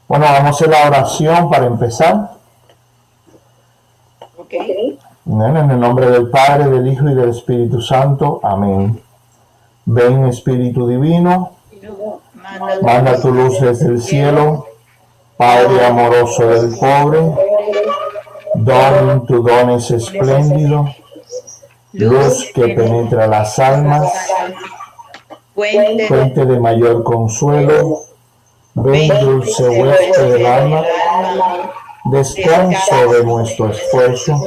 Bueno, vamos a hacer la oración para empezar. Ok. En el nombre del Padre, del Hijo y del Espíritu Santo. Amén. Ven, Espíritu Divino, manda tu luz desde el cielo, Padre amoroso del pobre, tu don es espléndido, luz que penetra las almas, fuente de mayor consuelo, ven dulce huésped del alma, descanso de nuestro esfuerzo,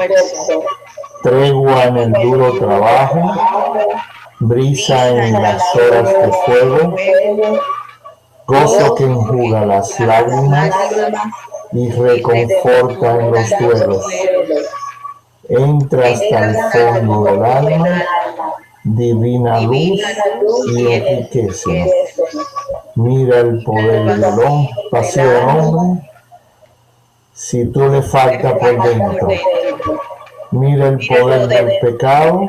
tregua en el duro trabajo, brisa en las horas de fuego, gozo que enjuga las lágrimas y reconforta en los duelos. Entra hasta el fondo del alma, divina luz y enriquecenos. Mira el poder del vacío del hombre, si tú le falta por dentro. Mira el poder del pecado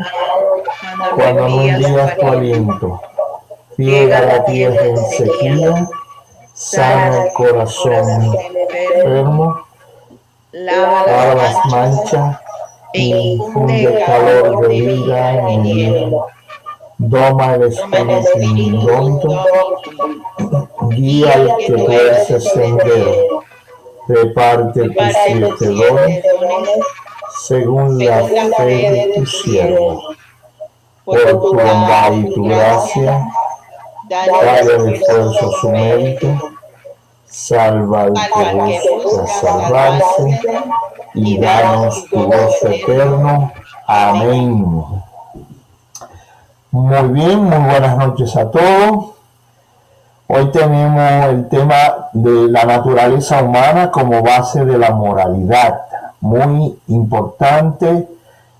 cuando no envías tu aliento. Riega la tierra en sequía, sana el corazón enfermo, lava las manchas y infunde calor de vida en el hielo. Doma el espíritu indómito, guía al que tuerce sendero, reparte tus 7 dones según la fe de tu siervo. Por tu bondad y tu gracia, dale de esfuerzo su mérito, salva al que busca salvarse y danos tu gozo eterno. Amén. Muy bien, muy buenas noches a todos. Hoy tenemos el tema de la naturaleza humana como base de la moralidad, muy importante,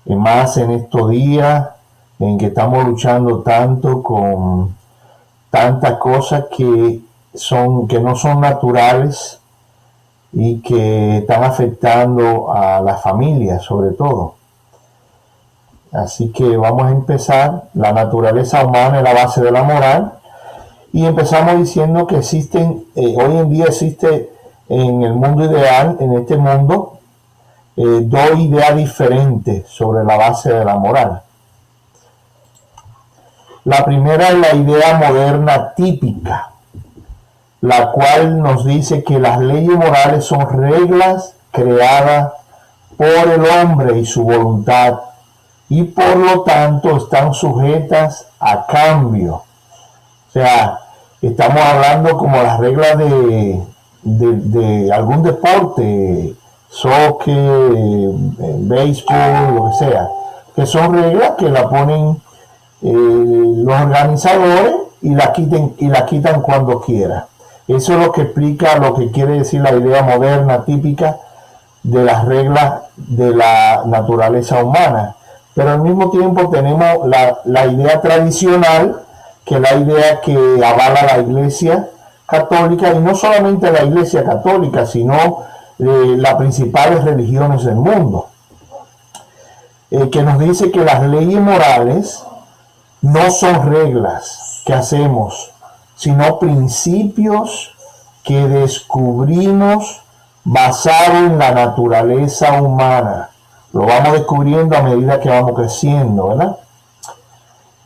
y más en estos días en que estamos luchando tanto con tantas cosas que no son naturales y que están afectando a la familia sobre todo. Así que vamos a empezar. La naturaleza humana es la base de la moral. Y empezamos diciendo que existen, hoy en día existe en el mundo ideal, en este mundo, dos ideas diferentes sobre la base de la moral. La primera es la idea moderna típica, la cual nos dice que las leyes morales son reglas creadas por el hombre y su voluntad, y por lo tanto están sujetas a cambio. O sea, estamos hablando como las reglas de algún deporte, soccer, béisbol, lo que sea, que son reglas que la ponen los organizadores y la quitan cuando quiera. Eso es lo que explica lo que quiere decir la idea moderna típica de las reglas de la naturaleza humana. Pero al mismo tiempo tenemos la idea tradicional, que es la idea que avala la Iglesia Católica, y no solamente la Iglesia Católica, sino las principales religiones del mundo, que nos dice que las leyes morales no son reglas que hacemos, sino principios que descubrimos basados en la naturaleza humana. Lo vamos descubriendo a medida que vamos creciendo, ¿verdad?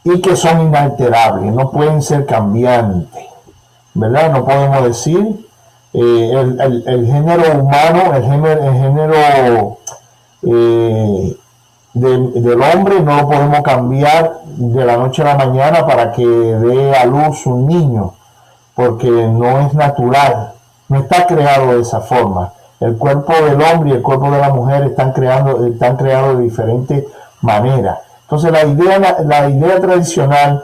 Y que son inalterables, no pueden ser cambiantes, ¿verdad? No podemos decir el género humano, el género del hombre no lo podemos cambiar de la noche a la mañana para que dé a luz un niño, porque no es natural, no está creado de esa forma. El cuerpo del hombre y el cuerpo de la mujer están creados de diferentes maneras. Entonces la idea tradicional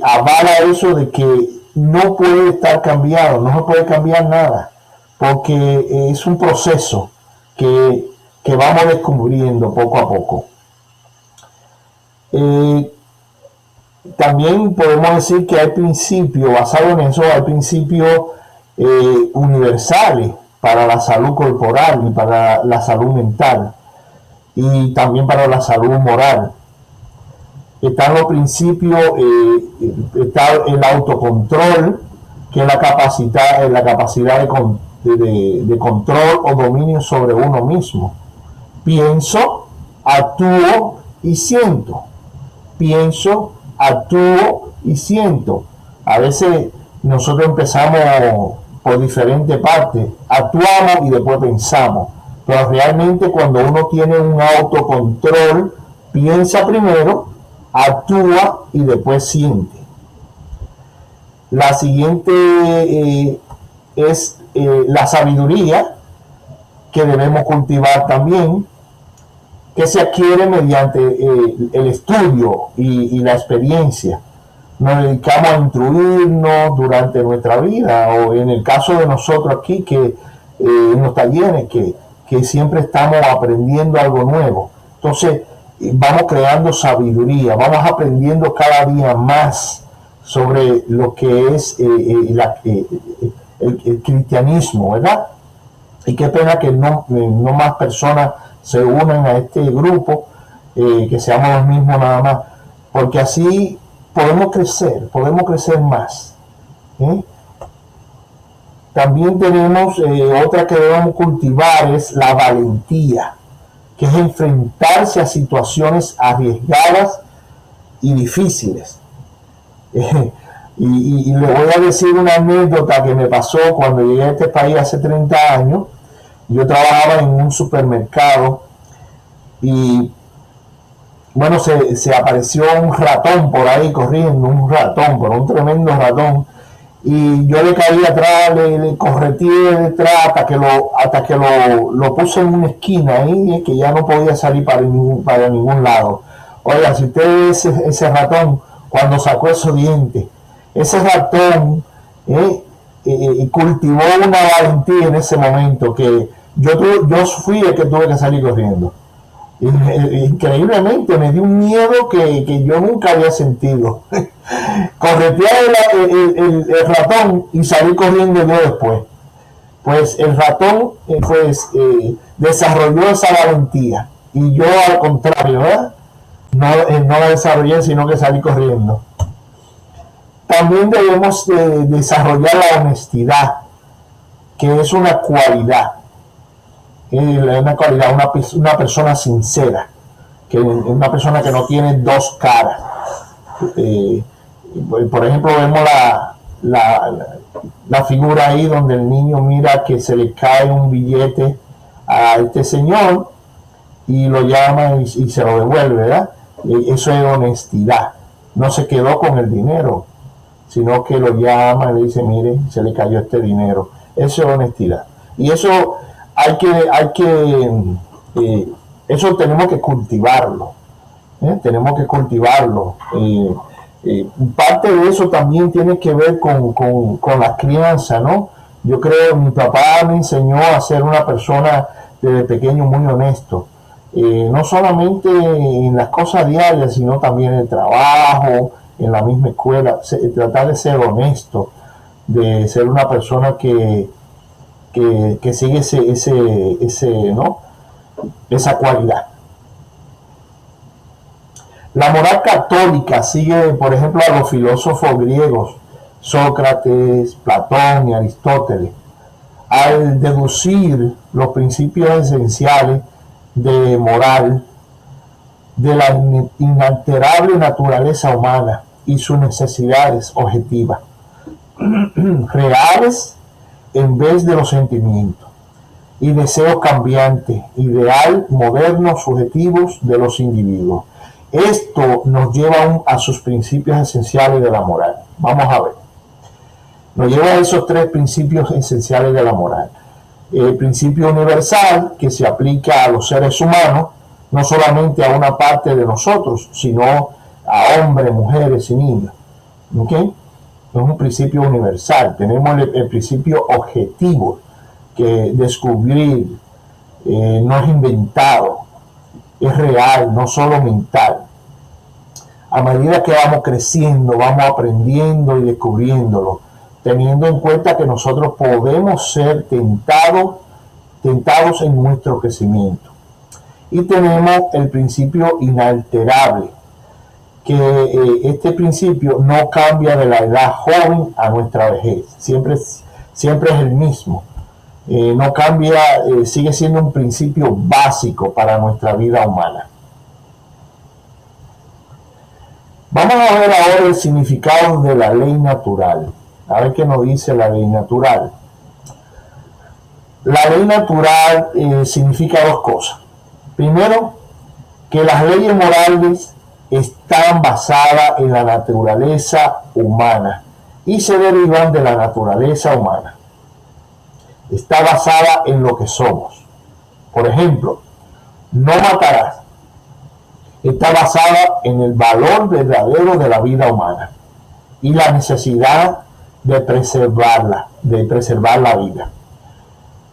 avala eso de que no puede estar cambiado, no se puede cambiar nada, porque es un proceso que vamos descubriendo poco a poco. También podemos decir que hay principios, basados en eso, hay principios universales para la salud corporal y para la salud mental, y también para la salud moral. Están los principios, está el autocontrol, que es la capacidad de control o dominio sobre uno mismo. Pienso, actúo y siento. Pienso, actúo y siento. A veces nosotros empezamos por diferentes partes, actuamos y después pensamos, pero realmente cuando uno tiene un autocontrol, piensa primero, actúa y después siente. La siguiente es la sabiduría, que debemos cultivar también, que se adquiere mediante el estudio y la experiencia. Nos dedicamos a instruirnos durante nuestra vida, o en el caso de nosotros aquí, que en los talleres, que siempre estamos aprendiendo algo nuevo. Entonces, vamos creando sabiduría, vamos aprendiendo cada día más sobre lo que es el cristianismo, ¿verdad? Y qué pena que no más personas se unan a este grupo, que seamos los mismos nada más, porque así podemos crecer más. También tenemos otra que debemos cultivar, es la valentía, que es enfrentarse a situaciones arriesgadas y difíciles. Y le voy a decir una anécdota que me pasó cuando llegué a este país hace 30 años. Yo trabajaba en un supermercado y bueno, se apareció un ratón por ahí corriendo, un tremendo ratón, y yo le caí atrás, le correteé detrás hasta que lo puse en una esquina ahí, que ya no podía salir para ningún lado. Oiga, si usted ve ese ratón cuando sacó esos dientes, ese ratón cultivó una valentía en ese momento, que yo fui el que tuve que salir corriendo. Increíblemente me dio un miedo que yo nunca había sentido. Correteé el ratón y salí corriendo yo después. Pues el ratón desarrolló esa valentía, y yo al contrario, ¿verdad? No la desarrollé, sino que salí corriendo. También debemos desarrollar la honestidad, que es una cualidad. Una persona sincera, que una persona que no tiene dos caras. Por ejemplo, vemos la figura ahí donde el niño mira que se le cae un billete a este señor y lo llama y se lo devuelve, ¿verdad? Eso es honestidad. No se quedó con el dinero, sino que lo llama y le dice, mire, se le cayó este dinero. Eso es honestidad. Y eso eso tenemos que cultivarlo. Tenemos que cultivarlo. Parte de eso también tiene que ver con la crianza, ¿no? Yo creo que mi papá me enseñó a ser una persona desde pequeño muy honesto. No solamente en las cosas diarias, sino también en el trabajo, en la misma escuela. Tratar de ser honesto, de ser una persona que sigue ¿no? esa cualidad. La moral católica sigue, por ejemplo, a los filósofos griegos, Sócrates, Platón y Aristóteles, al deducir los principios esenciales de moral de la inalterable naturaleza humana y sus necesidades objetivas, reales en vez de los sentimientos y deseos cambiantes, ideal, modernos, subjetivos de los individuos. Esto nos lleva a sus principios esenciales de la moral. Vamos a ver. Nos lleva a esos tres principios esenciales de la moral. El principio universal, que se aplica a los seres humanos, no solamente a una parte de nosotros, sino a hombres, mujeres y niños. ¿Okay? Es un principio universal. Tenemos el principio objetivo, que descubrir no es inventado, es real, no solo mental. A medida que vamos creciendo, vamos aprendiendo y descubriéndolo, teniendo en cuenta que nosotros podemos ser tentados en nuestro crecimiento. Y tenemos el principio inalterable, que este principio no cambia de la edad joven a nuestra vejez, siempre es el mismo. No cambia, sigue siendo un principio básico para nuestra vida humana. Vamos a ver ahora el significado de la ley natural. A ver qué nos dice la ley natural. La ley natural significa dos cosas. Primero, que las leyes morales están basadas en la naturaleza humana y se derivan de la naturaleza humana. Está basada en lo que somos. Por ejemplo, no matarás. Está basada en el valor verdadero de la vida humana y la necesidad de preservar la vida.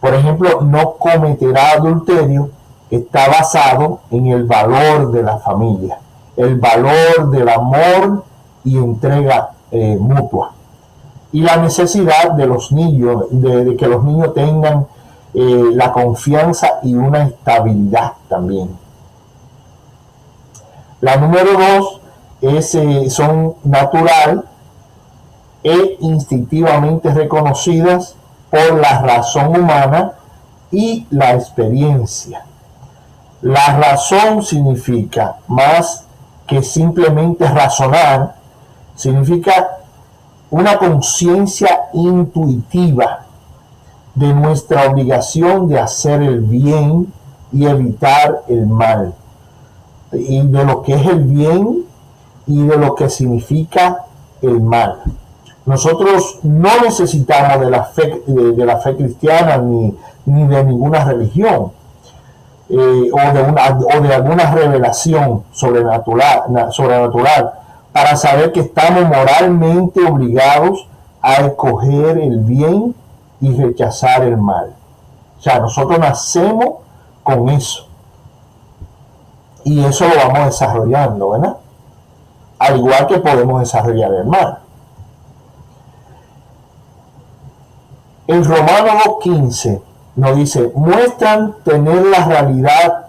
Por ejemplo, no cometerá adulterio. Está basado en el valor de la familia, el valor del amor y entrega mutua, y la necesidad de los niños, de que los niños tengan la confianza y una estabilidad también. La número 2 son natural e instintivamente reconocidas por la razón humana y la experiencia. La razón significa más que simplemente razonar, significa una conciencia intuitiva de nuestra obligación de hacer el bien y evitar el mal, y de lo que es el bien y de lo que significa el mal. Nosotros no necesitamos de la fe cristiana ni de ninguna religión. O de alguna revelación sobrenatural para saber que estamos moralmente obligados a escoger el bien y rechazar el mal. O sea, nosotros nacemos con eso y eso lo vamos desarrollando, ¿verdad? Al igual que podemos desarrollar el mal. En Romanos 2:15 nos dice: muestran tener la realidad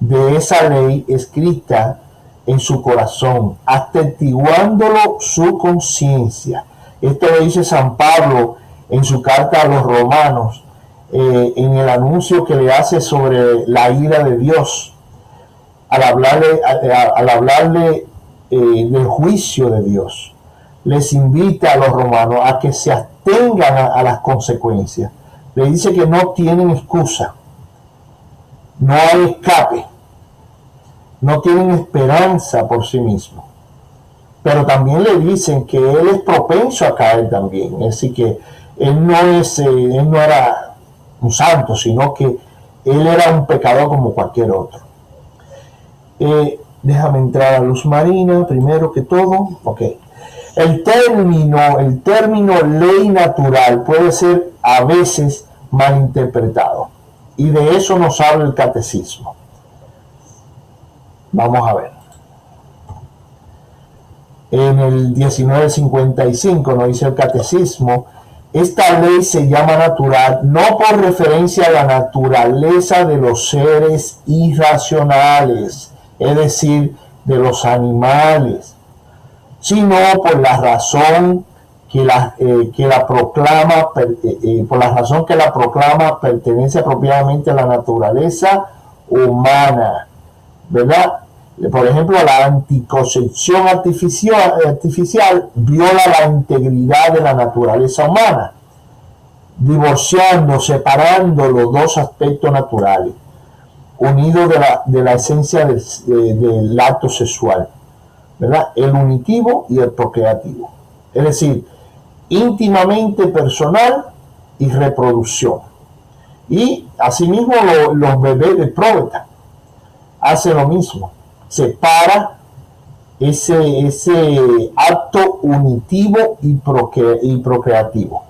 de esa ley escrita en su corazón, atestiguándolo su conciencia. Esto lo dice San Pablo en su carta a los romanos, en el anuncio que le hace sobre la ira de Dios, al hablarle del juicio de Dios. Les invita a los romanos a que se abstengan a las consecuencias. Le dice que no tienen excusa, no hay escape, no tienen esperanza por sí mismos. Pero también le dicen que él es propenso a caer también. Es decir, que él no era un santo, sino que él era un pecador como cualquier otro. Déjame entrar a luz marina primero que todo. Ok. El término ley natural puede ser a veces malinterpretado, y de eso nos habla el catecismo. Vamos a ver. En el 1955 nos dice el catecismo: esta ley se llama natural no por referencia a la naturaleza de los seres irracionales, es decir, de los animales, sino por la razón que la proclama pertenece apropiadamente a la naturaleza humana, ¿verdad? Por ejemplo, la anticoncepción artificial viola la integridad de la naturaleza humana, separando los dos aspectos naturales, unidos de la esencia del acto sexual, ¿verdad? El unitivo y el procreativo. Es decir, íntimamente personal y reproducción. Y asimismo los bebés de próstata hacen lo mismo. Separa ese acto unitivo y procreativo.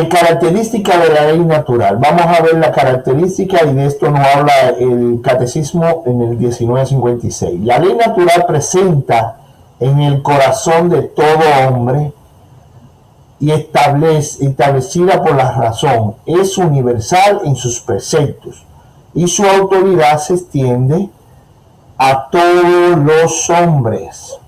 Característica de la ley natural. Vamos a ver la característica, y de esto nos habla el catecismo en el 1956. La ley natural presenta en el corazón de todo hombre y establecida por la razón, es universal en sus preceptos, y su autoridad se extiende a todos los hombres.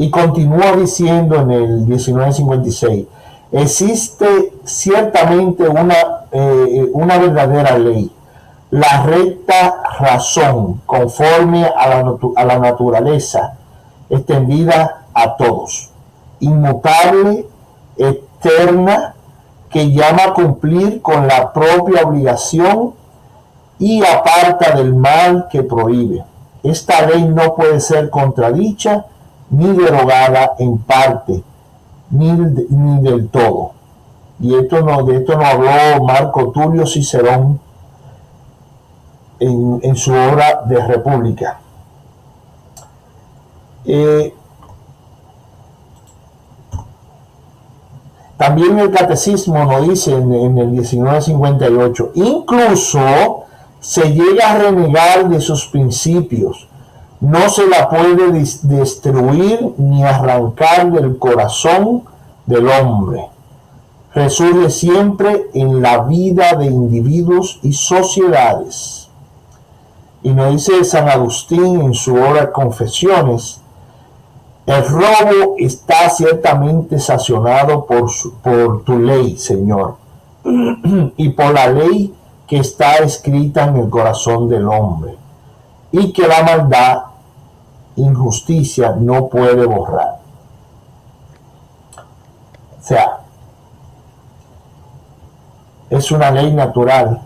Y continúa diciendo en el 1956, existe ciertamente una verdadera ley, la recta razón conforme a la naturaleza, extendida a todos, inmutable, eterna, que llama a cumplir con la propia obligación y aparta del mal que prohíbe. Esta ley no puede ser contradicha ni derogada en parte, ni del todo. Y de esto nos habló Marco Tulio Cicerón en su obra de República. También el catecismo nos dice en el 1958, incluso se llega a renegar de sus principios, no se la puede destruir ni arrancar del corazón del hombre. Resurge siempre en la vida de individuos y sociedades. Y nos dice San Agustín en su obra Confesiones, el robo está ciertamente sancionado por tu ley, Señor, y por la ley que está escrita en el corazón del hombre, y que la maldad, injusticia, no puede borrar. O sea, es una ley natural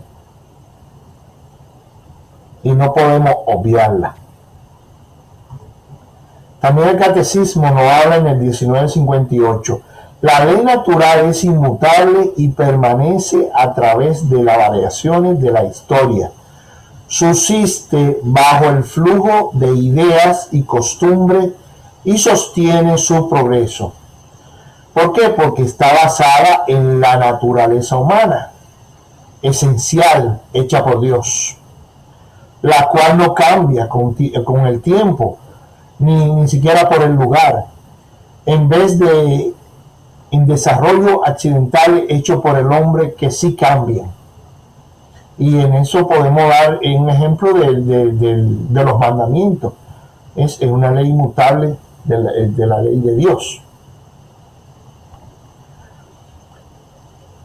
y no podemos obviarla. También el catecismo nos habla en el 1958. La ley natural es inmutable y permanece a través de las variaciones de la historia. Subsiste bajo el flujo de ideas y costumbres y sostiene su progreso. ¿Por qué? Porque está basada en la naturaleza humana, esencial, hecha por Dios, la cual no cambia con el tiempo, ni siquiera por el lugar, en vez de en desarrollo accidental hecho por el hombre que sí cambian. Y en eso podemos dar un ejemplo de los mandamientos. Es una ley inmutable de la ley de Dios.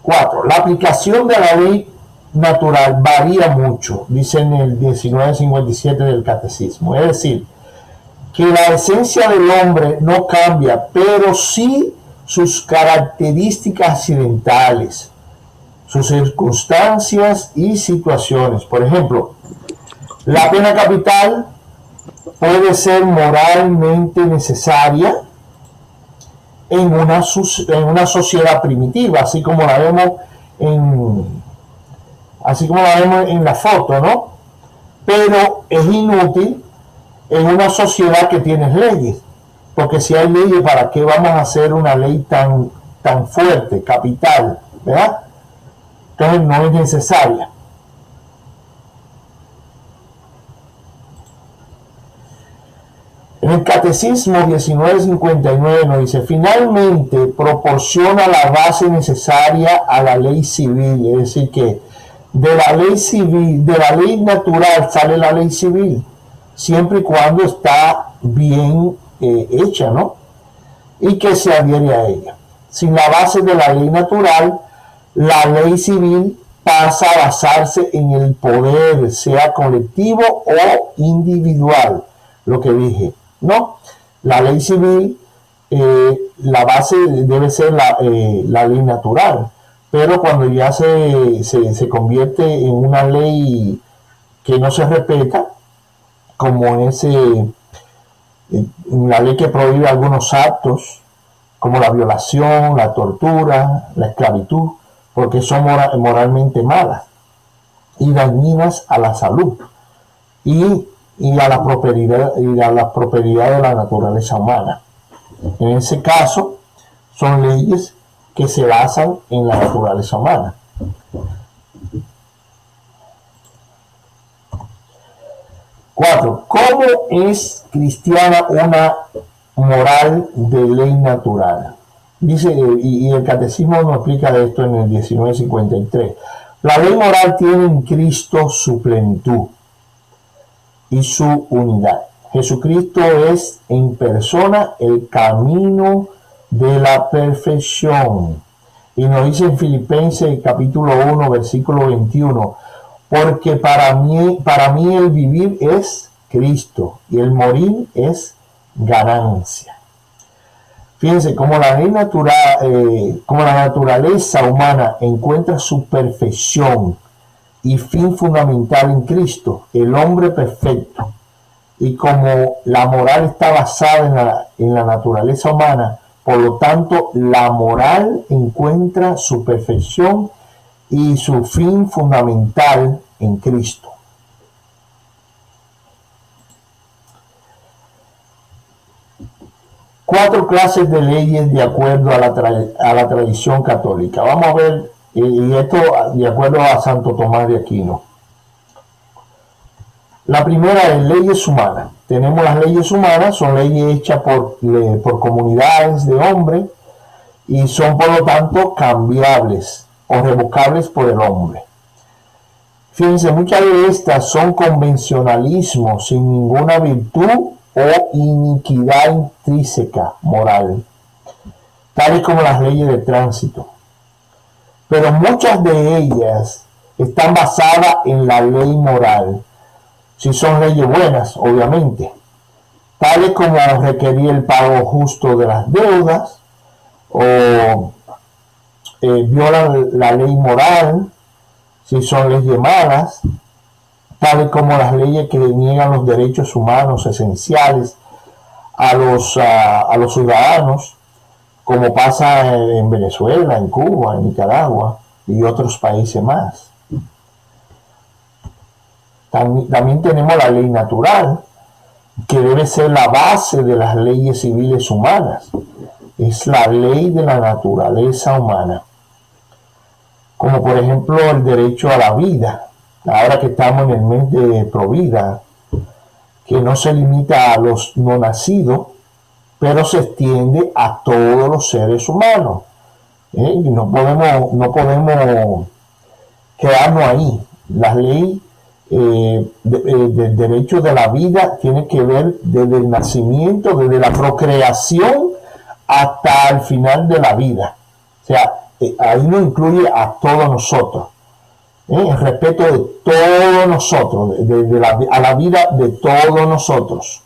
4. La aplicación de la ley natural varía mucho, dice en el 1957 del Catecismo. Es decir, que la esencia del hombre no cambia, pero sí sus características accidentales, sus circunstancias y situaciones. Por ejemplo, la pena capital puede ser moralmente necesaria en una sociedad primitiva, así como la vemos en la foto, ¿no? Pero es inútil en una sociedad que tiene leyes, porque si hay leyes, ¿para qué vamos a hacer una ley tan fuerte, capital, ¿verdad? Entonces no es necesaria. En el Catecismo 1959 nos dice, finalmente proporciona la base necesaria a la ley civil, es decir que de la ley civil, de la ley natural sale la ley civil, siempre y cuando está bien hecha, ¿no? Y que se adhiere a ella. Sin la base de la ley natural, la ley civil pasa a basarse en el poder, sea colectivo o individual, lo que dije, ¿no? La ley civil, la base debe ser la ley natural, pero cuando ya se convierte en una ley que no se respeta, como la ley que prohíbe algunos actos, como la violación, la tortura, la esclavitud, porque son moralmente malas y dañinas a la salud y a la prosperidad de la naturaleza humana. En ese caso, son leyes que se basan en la naturaleza humana. 4. ¿Cómo es cristiana una moral de ley natural? Dice, y el Catecismo nos explica de esto en el 1953. La ley moral tiene en Cristo su plenitud y su unidad. Jesucristo es en persona el camino de la perfección. Y nos dice en Filipenses capítulo 1, versículo 21, porque para mí el vivir es Cristo y el morir es ganancia. Fíjense cómo como la naturaleza humana encuentra su perfección y fin fundamental en Cristo, el hombre perfecto, y como la moral está basada en la naturaleza humana, por lo tanto la moral encuentra su perfección y su fin fundamental en Cristo. Cuatro clases de leyes de acuerdo a la tradición católica. Vamos a ver, y esto de acuerdo a Santo Tomás de Aquino. La primera es leyes humanas. Tenemos las leyes humanas, son leyes hechas por comunidades de hombres y son por lo tanto cambiables o revocables por el hombre. Fíjense, muchas de estas son convencionalismos sin ninguna virtud o iniquidad intrínseca moral, tales como las leyes de tránsito. Pero muchas de ellas están basadas en la ley moral, si son leyes buenas, obviamente, tales como requerir el pago justo de las deudas, o violan la ley moral, si son leyes malas, tales como las leyes que niegan los derechos humanos esenciales a los ciudadanos, como pasa en Venezuela, en Cuba, en Nicaragua y otros países más. También tenemos la ley natural, que debe ser la base de las leyes civiles humanas. Es la ley de la naturaleza humana. Como por ejemplo el derecho a la vida. Ahora que estamos en el mes de Provida, que no se limita a los no nacidos, pero se extiende a todos los seres humanos. No podemos quedarnos ahí. La ley del derecho de la vida tiene que ver desde el nacimiento, desde la procreación hasta el final de la vida. O sea, ahí nos incluye a todos nosotros. El respeto de todos nosotros, a la vida de todos nosotros.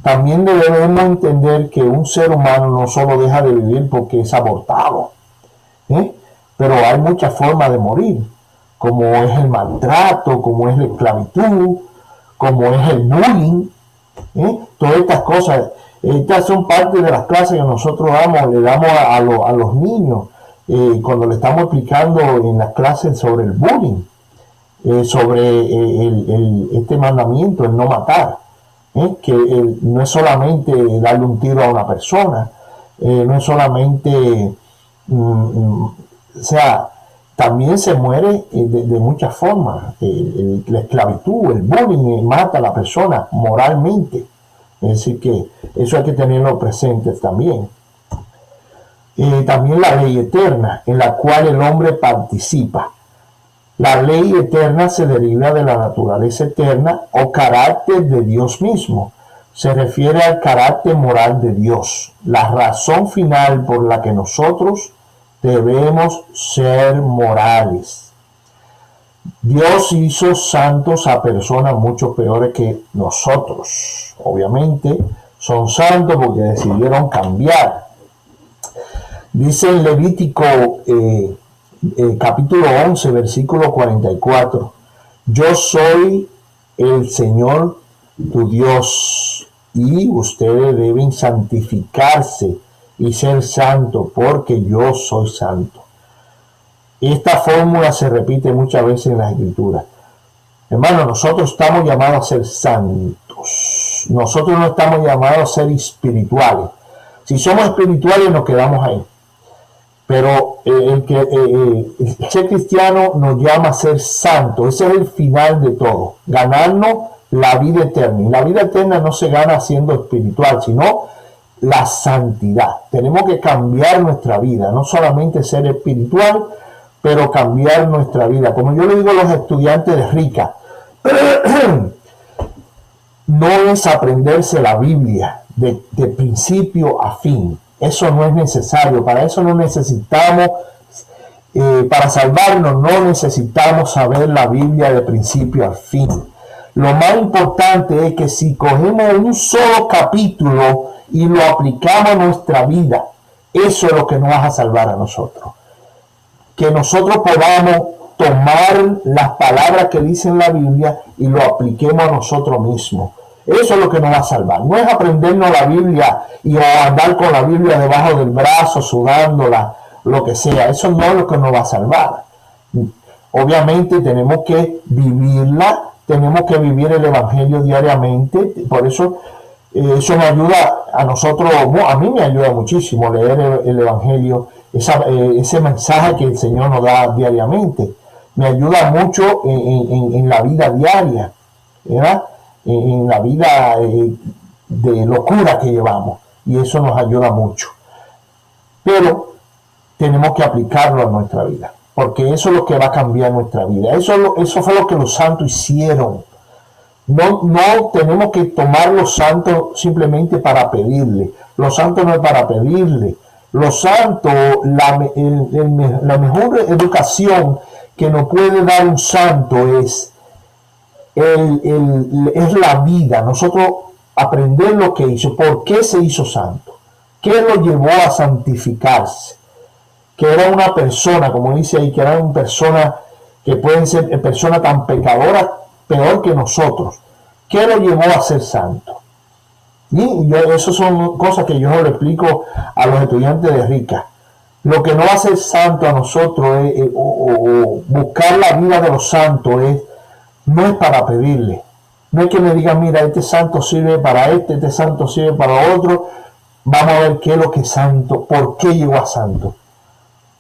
También debemos entender que un ser humano no solo deja de vivir porque es abortado, pero hay muchas formas de morir, como es el maltrato, como es la esclavitud, como es el bullying. Todas estas cosas, estas son parte de las clases que nosotros le damos a los niños. Cuando le estamos explicando en las clases sobre el bullying, sobre este mandamiento, el no matar, que no es solamente darle un tiro a una persona, no es solamente, o sea, también se muere de muchas formas. La esclavitud, el bullying mata a la persona moralmente, es decir que eso hay que tenerlo presente también. También la ley eterna, en la cual el hombre participa. La ley eterna se deriva de la naturaleza eterna o carácter de Dios mismo. Se refiere al carácter moral de Dios, la razón final por la que nosotros debemos ser morales. Dios hizo santos a personas mucho peores que nosotros. Obviamente son santos porque decidieron cambiar. Dice en Levítico capítulo 11, versículo 44, yo soy el Señor tu Dios y ustedes deben santificarse y ser santos porque yo soy santo. Esta fórmula se repite muchas veces en las Escrituras. Hermanos, nosotros estamos llamados a ser santos. Nosotros no estamos llamados a ser espirituales. Si somos espirituales nos quedamos ahí. Pero ser cristiano nos llama a ser santo. Ese es el final de todo. Ganarnos la vida eterna. Y la vida eterna no se gana siendo espiritual, sino la santidad. Tenemos que cambiar nuestra vida. No solamente ser espiritual, pero cambiar nuestra vida. Como yo le digo a los estudiantes de Rica, no es aprenderse la Biblia de principio a fin. Eso no es necesario. Para eso no necesitamos, para salvarnos, no necesitamos saber la Biblia de principio a fin. Lo más importante es que si cogemos un solo capítulo y lo aplicamos a nuestra vida, eso es lo que nos va a salvar a nosotros. Que nosotros podamos tomar las palabras que dice en la Biblia y lo apliquemos a nosotros mismos. Eso es lo que nos va a salvar. No es aprendernos la Biblia y andar con la Biblia debajo del brazo, sudándola, lo que sea. Eso no es lo que nos va a salvar. Obviamente tenemos que vivirla, tenemos que vivir el Evangelio diariamente. Por eso eso me ayuda a nosotros, a mí me ayuda muchísimo leer el Evangelio, ese mensaje que el Señor nos da diariamente. Me ayuda mucho en la vida diaria, ¿verdad? En la vida de locura que llevamos, y eso nos ayuda mucho. Pero tenemos que aplicarlo a nuestra vida, porque eso es lo que va a cambiar nuestra vida. Eso fue lo que los santos hicieron. No tenemos que tomar los santos simplemente para pedirle. Los santos no es para pedirle. Los santos, la mejor educación que nos puede dar un santo es la vida. Nosotros aprender lo que hizo, por qué se hizo santo, qué lo llevó a santificarse, que era una persona, como dice ahí, que era una persona que pueden ser personas tan pecadoras, peor que nosotros. ¿Qué lo llevó a ser santo? Y eso son cosas que yo no le explico a los estudiantes de Rica. Lo que no va a ser santo a nosotros o buscar la vida de los santos no es para pedirle. No es que me digan, mira, este santo sirve para este santo sirve para otro. Vamos a ver qué es lo que es santo, por qué llegó a santo.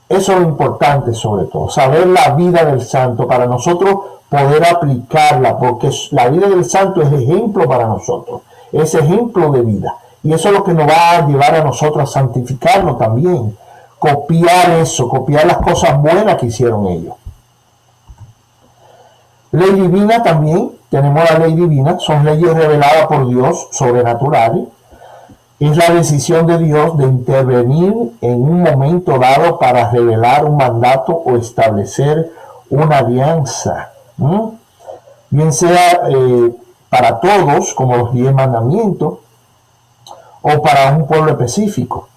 Eso es lo importante sobre todo, saber la vida del santo para nosotros poder aplicarla, porque la vida del santo es ejemplo para nosotros, es ejemplo de vida. Y eso es lo que nos va a llevar a nosotros a santificarnos también. Copiar eso, copiar las cosas buenas que hicieron ellos. Ley divina también, tenemos la ley divina, son leyes reveladas por Dios, sobrenaturales. Es la decisión de Dios de intervenir en un momento dado para revelar un mandato o establecer una alianza. Bien sea para todos, como los 10 mandamientos, o para un pueblo específico,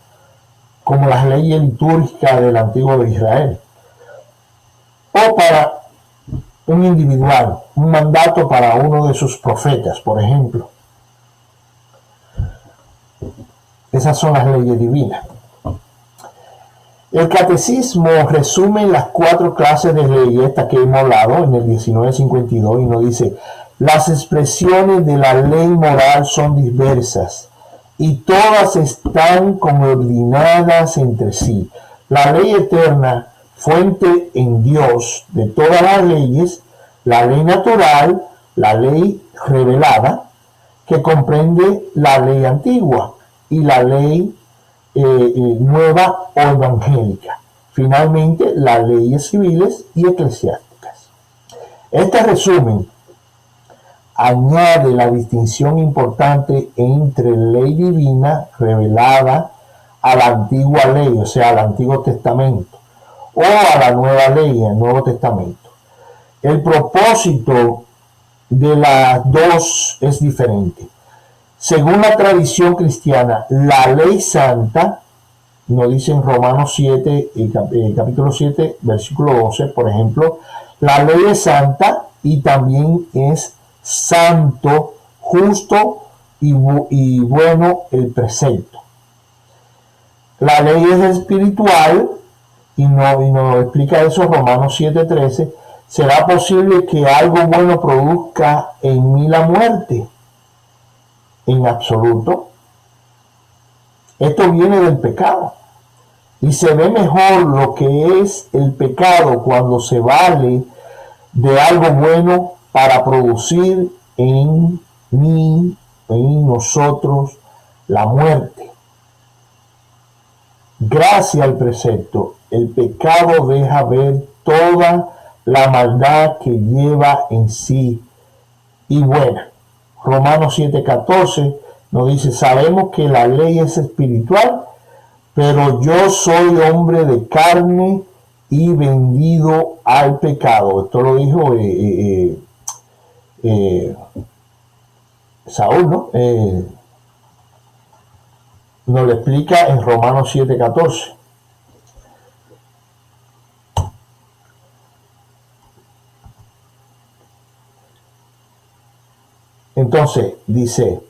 como las leyes litúrgicas del Antiguo de Israel, o para un individual, un mandato para uno de sus profetas, por ejemplo. Esas son las leyes divinas. El catecismo resume las 4 clases de leyes, estas que hemos hablado en el 1952, y nos dice: las expresiones de la ley moral son diversas y todas están coordinadas entre sí. La ley eterna, fuente en Dios de todas las leyes, la ley natural, la ley revelada, que comprende la ley antigua, y la ley nueva o evangélica. Finalmente, las leyes civiles y eclesiásticas. Este resumen añade la distinción importante entre ley divina revelada a la antigua ley, o sea, al Antiguo Testamento, o a la nueva ley, el Nuevo Testamento. El propósito de las dos es diferente. Según la tradición cristiana, la ley santa, nos dice en Romanos 7, capítulo 7, versículo 12, por ejemplo, la ley es santa y también es santo, justo y bueno el precepto. La ley es espiritual y nos explica eso Romanos 7:13. ¿Será posible que algo bueno produzca en mí la muerte? En absoluto. Esto viene del pecado. Y se ve mejor lo que es el pecado cuando se vale de algo bueno para producir en mí, en nosotros, la muerte. Gracias al precepto, el pecado deja ver toda la maldad que lleva en sí y buena. Romanos 7:14 nos dice, sabemos que la ley es espiritual, pero yo soy hombre de carne y vendido al pecado. Esto lo dijo Saúl, ¿no? Nos lo explica en Romanos 7:14. Entonces, dice,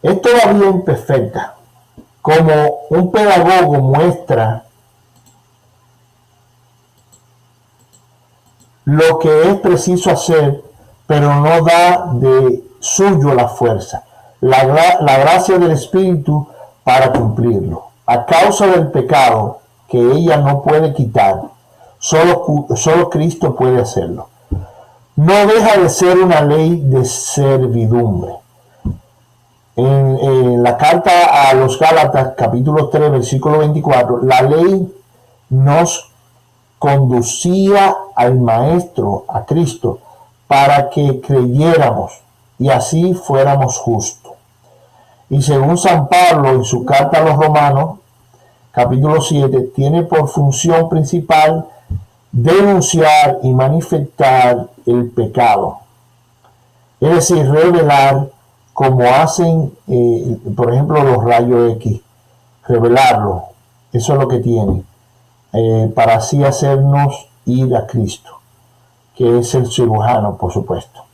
es todavía imperfecta, como un pedagogo muestra lo que es preciso hacer, pero no da de suyo la fuerza, la gracia del Espíritu para cumplirlo. A causa del pecado que ella no puede quitar, solo Cristo puede hacerlo. No deja de ser una ley de servidumbre. En la carta a los Gálatas, capítulo 3, versículo 24, la ley nos conducía al Maestro, a Cristo, para que creyéramos y así fuéramos justos. Y según San Pablo, en su carta a los Romanos, capítulo 7, tiene por función principal denunciar y manifestar el pecado. Es decir, revelar, como hacen, por ejemplo, los rayos X, revelarlo. Eso es lo que tiene, para así hacernos ir a Cristo, que es el cirujano, por supuesto.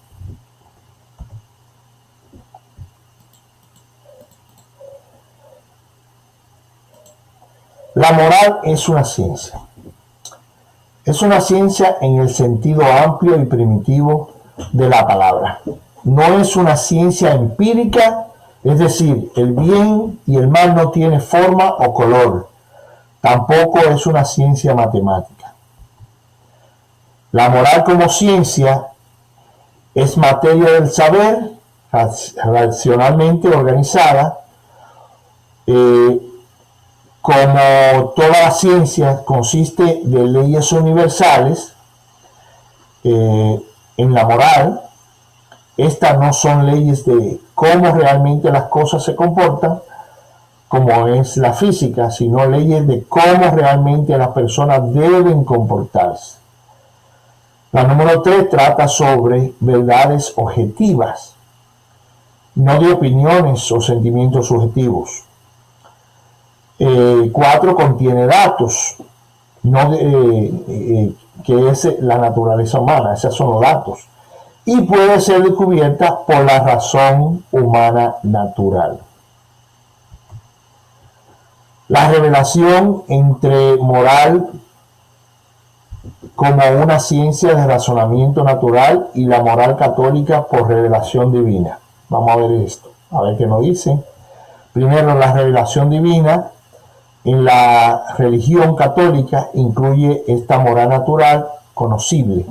La moral es una ciencia. Es una ciencia en el sentido amplio y primitivo de la palabra. No es una ciencia empírica, es decir, el bien y el mal no tiene forma o color. Tampoco es una ciencia matemática. La moral como ciencia es materia del saber, racionalmente organizada, como toda la ciencia consiste de leyes universales. En la moral, estas no son leyes de cómo realmente las cosas se comportan, como es la física, sino leyes de cómo realmente las personas deben comportarse. La número 3 trata sobre verdades objetivas, no de opiniones o sentimientos subjetivos. 4 contiene datos, no que es la naturaleza humana, esos son los datos, y puede ser descubierta por la razón humana natural. La revelación entre moral como una ciencia de razonamiento natural y la moral católica por revelación divina. Vamos a ver esto, a ver qué nos dice. Primero, la revelación divina en la religión católica incluye esta moral natural conocible.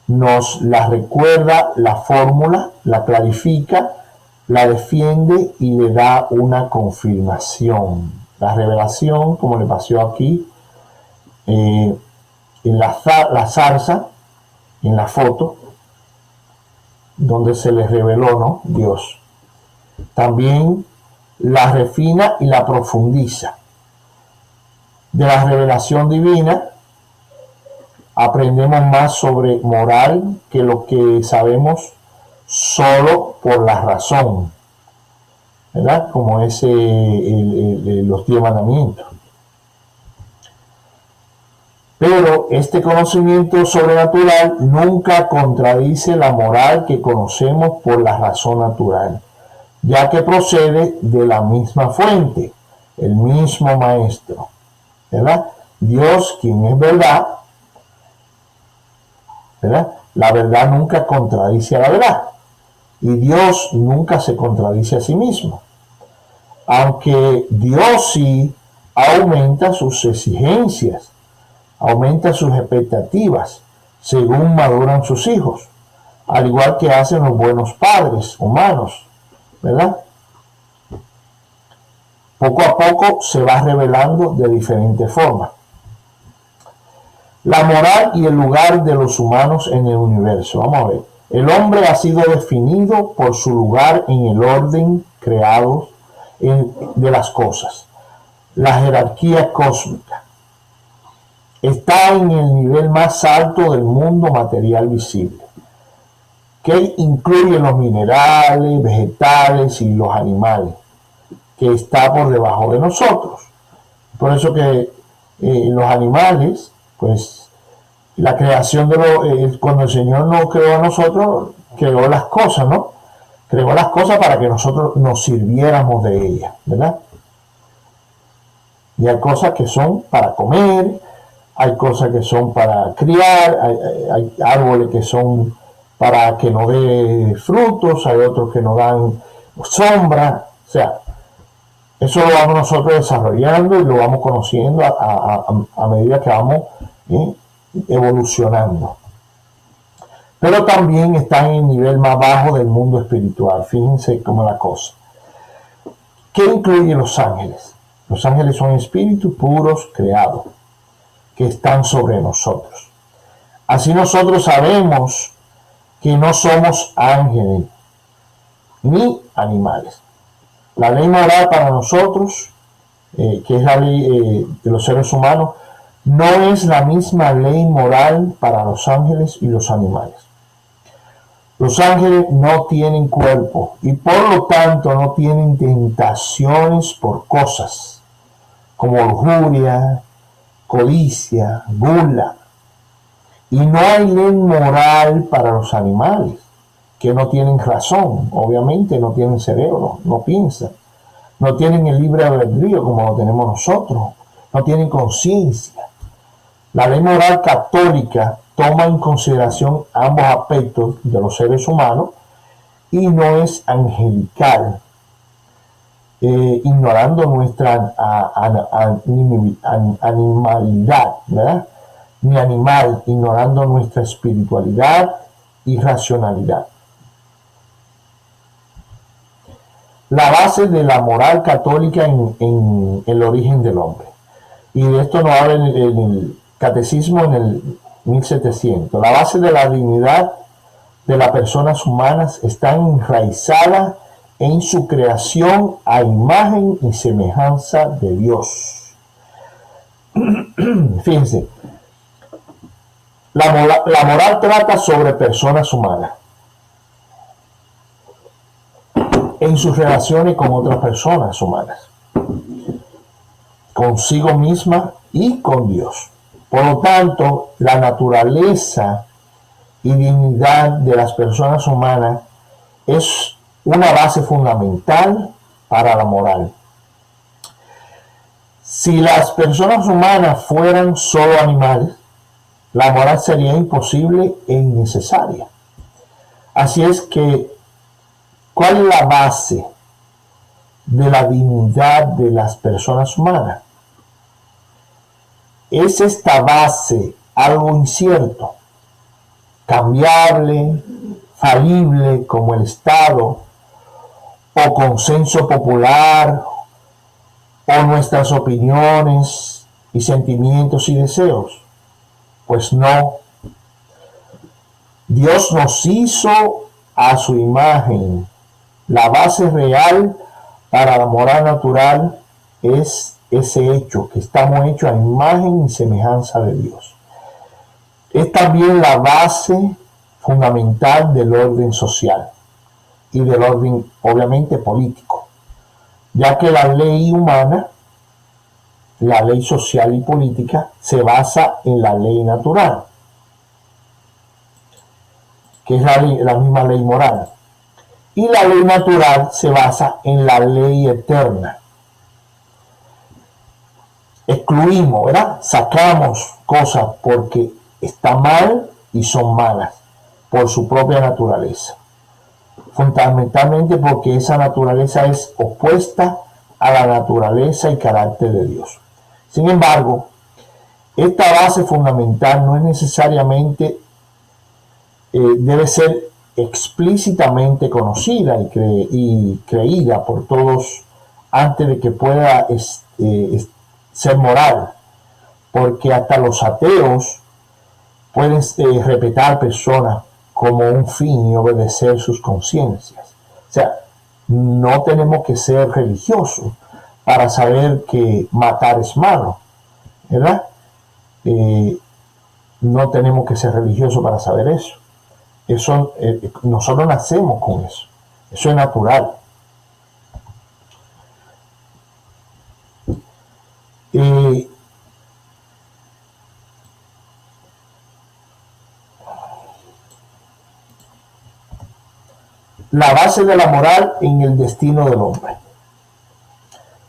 Nos la recuerda la fórmula, la clarifica, la defiende y le da una confirmación. La revelación, como le pasó aquí, en la zarza, en la foto, donde se le reveló, ¿no?, Dios. También la refina y la profundiza. De la revelación divina aprendemos más sobre moral que lo que sabemos solo por la razón, ¿verdad? Como es los 10 mandamientos. Pero este conocimiento sobrenatural nunca contradice la moral que conocemos por la razón natural, ya que procede de la misma fuente, el mismo maestro, ¿verdad? Dios, quien es verdad, ¿verdad? La verdad nunca contradice a la verdad, y Dios nunca se contradice a sí mismo, aunque Dios sí aumenta sus exigencias, aumenta sus expectativas según maduran sus hijos, al igual que hacen los buenos padres humanos, ¿verdad? Poco a poco se va revelando de diferentes formas. La moral y el lugar de los humanos en el universo. Vamos a ver. El hombre ha sido definido por su lugar en el orden creado de las cosas. La jerarquía cósmica está en el nivel más alto del mundo material visible, que incluye los minerales, vegetales y los animales, que está por debajo de nosotros. Por eso que los animales, pues la creación cuando el Señor nos creó a nosotros, creó las cosas, ¿no? Creó las cosas para que nosotros nos sirviéramos de ellas, ¿verdad? Y hay cosas que son para comer, hay cosas que son para criar, hay árboles que son para que nos dé frutos, hay otros que nos dan sombra, o sea, eso lo vamos nosotros desarrollando y lo vamos conociendo a medida que vamos evolucionando. Pero también está en el nivel más bajo del mundo espiritual. Fíjense cómo es la cosa. ¿Qué incluye los ángeles? Los ángeles son espíritus puros creados que están sobre nosotros. Así nosotros sabemos que no somos ángeles ni animales. La ley moral para nosotros, que es la ley de los seres humanos, no es la misma ley moral para los ángeles y los animales. Los ángeles no tienen cuerpo y por lo tanto no tienen tentaciones por cosas como lujuria, codicia, gula. Y no hay ley moral para los animales, que no tienen razón, obviamente no tienen cerebro, no piensan, no tienen el libre albedrío como lo tenemos nosotros, no tienen conciencia. La ley moral católica toma en consideración ambos aspectos de los seres humanos y no es angelical, ignorando nuestra animalidad, ¿verdad? Ni animal, ignorando nuestra espiritualidad y racionalidad. La base de la moral católica en el origen del hombre. Y de esto nos habla en el Catecismo en el 1700. La base de la dignidad de las personas humanas está enraizada en su creación a imagen y semejanza de Dios. Fíjense, la moral trata sobre personas humanas en sus relaciones con otras personas humanas, consigo misma y con Dios. Por lo tanto, la naturaleza y dignidad de las personas humanas es una base fundamental para la moral. Si las personas humanas fueran solo animales, la moral sería imposible e innecesaria. Así es que, ¿cuál es la base de la dignidad de las personas humanas? ¿Es esta base algo incierto, cambiable, falible como el Estado, o consenso popular, o nuestras opiniones y sentimientos y deseos? Pues no. Dios nos hizo a su imagen. La base real para la moral natural es ese hecho, que estamos hechos a imagen y semejanza de Dios. Es también la base fundamental del orden social y del orden, obviamente, político, ya que la ley humana, la ley social y política, se basa en la ley natural, que es la misma ley moral. Y la ley natural se basa en la ley eterna. Excluimos, ¿verdad? Sacamos cosas porque están mal y son malas por su propia naturaleza. Fundamentalmente porque esa naturaleza es opuesta a la naturaleza y carácter de Dios. Sin embargo, esta base fundamental no es necesariamente debe ser explícitamente conocida y creída por todos antes de que pueda ser moral, porque hasta los ateos pueden respetar personas como un fin y obedecer sus conciencias. O sea, no tenemos que ser religiosos para saber que matar es malo, ¿verdad? No tenemos que ser religiosos para saber eso. Nosotros nacemos con eso. Eso es natural. La base de la moral en el destino del hombre.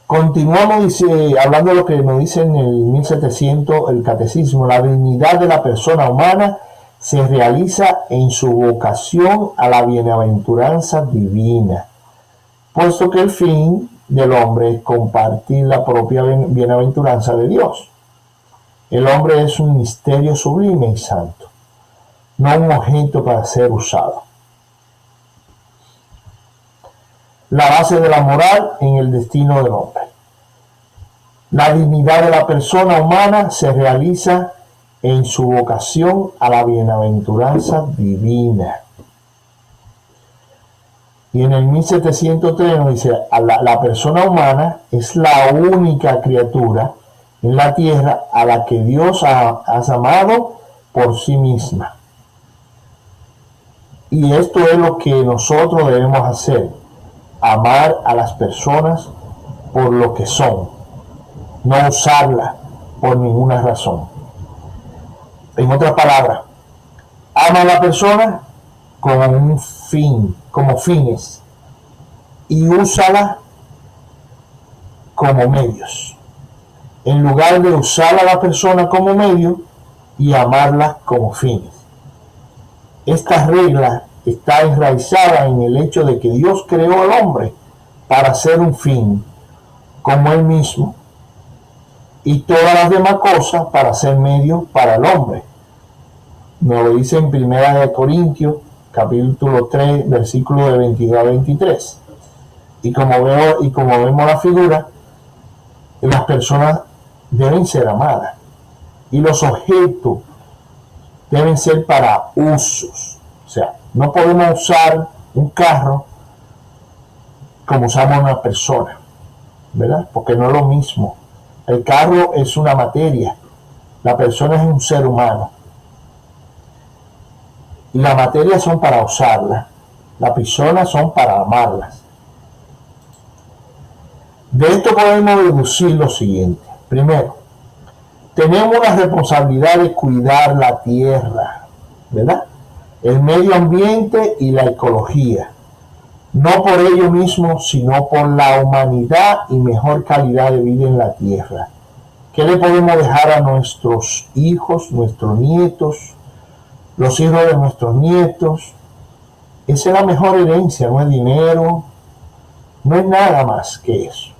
Continuamos hablando de lo que nos dice en el 1700 el catecismo. La dignidad de la persona humana se realiza en su vocación a la bienaventuranza divina, puesto que el fin del hombre es compartir la propia bienaventuranza de Dios. El hombre es un misterio sublime y santo, no un objeto para ser usado. La base de la moral en el destino del hombre. La dignidad de la persona humana se realiza en su vocación a la bienaventuranza divina. Y en el 1703 nos dice, la persona humana es la única criatura en la tierra a la que Dios ha amado por sí misma. Y esto es lo que nosotros debemos hacer. Amar a las personas por lo que son, no usarlas por ninguna razón. En otras palabras, ama a la persona como un fin, como fines, y úsala como medios, en lugar de usar a la persona como medio y amarla como fines. Esta regla está enraizada en el hecho de que Dios creó al hombre para ser un fin, como él mismo, y todas las demás cosas para ser medio para el hombre. Nos lo dice en 1 Corintios, capítulo 3, versículo de 22 a 23. Y como vemos la figura, las personas deben ser amadas, y los objetos deben ser para usos. O sea, no podemos usar un carro como usamos una persona, ¿verdad? Porque no es lo mismo. El carro es una materia, la persona es un ser humano. Y las materias son para usarlas, las personas son para amarlas. De esto podemos deducir lo siguiente. Primero, tenemos la responsabilidad de cuidar la tierra, ¿verdad? El medio ambiente y la ecología, no por ello mismo, sino por la humanidad y mejor calidad de vida en la tierra. ¿Qué le podemos dejar a nuestros hijos, nuestros nietos, los hijos de nuestros nietos? Esa es la mejor herencia, no es dinero, no es nada más que eso.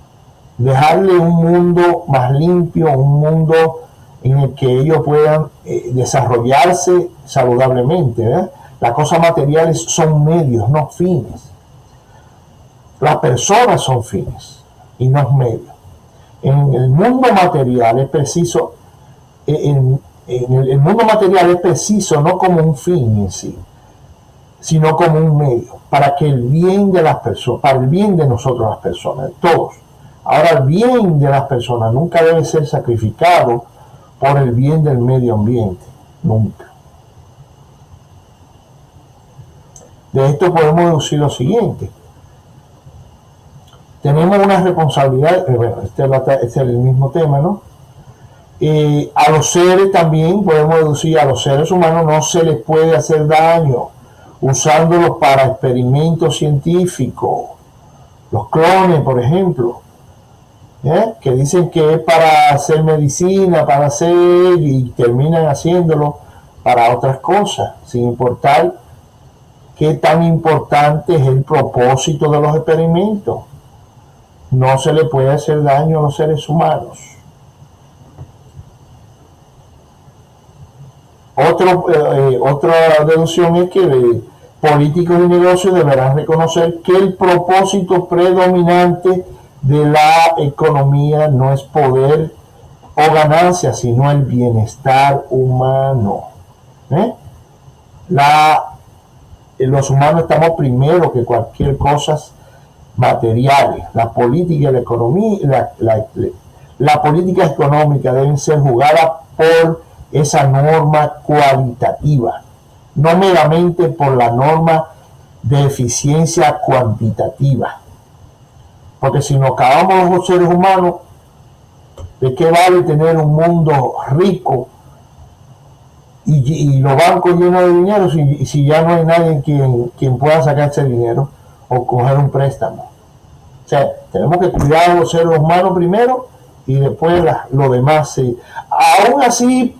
Dejarle un mundo más limpio, un mundo en el que ellos puedan desarrollarse saludablemente, ¿verdad? Las cosas materiales son medios, no fines. Las personas son fines y no medios. En el mundo material es preciso, el mundo material es preciso no como un fin en sí, sino como un medio, para que el bien de las personas, para el bien de nosotros las personas, todos. Ahora, el bien de las personas nunca debe ser sacrificado por el bien del medio ambiente, nunca. De esto podemos deducir lo siguiente. Tenemos una responsabilidad, este es el mismo tema, ¿no? A los seres también podemos deducir, a los seres humanos no se les puede hacer daño usándolos para experimentos científicos. Los clones, por ejemplo, que dicen que es para hacer medicina, para hacer, y terminan haciéndolo para otras cosas, sin importar qué tan importante es el propósito de los experimentos. No se le puede hacer daño a los seres humanos. Otra deducción es que políticos y negocios deberán reconocer que el propósito predominante de la economía no es poder o ganancia, sino el bienestar humano. los humanos estamos primero que cualquier cosa materiales. La política y la economía, la política económica deben ser jugadas por esa norma cualitativa, no meramente por la norma de eficiencia cuantitativa. Porque si nos acabamos los seres humanos, ¿de qué vale tener un mundo rico y los bancos llenos de dinero si ya no hay nadie quien pueda sacar ese dinero o coger un préstamo? O sea, tenemos que cuidar a los seres humanos primero y después lo demás. Sí. Aún así,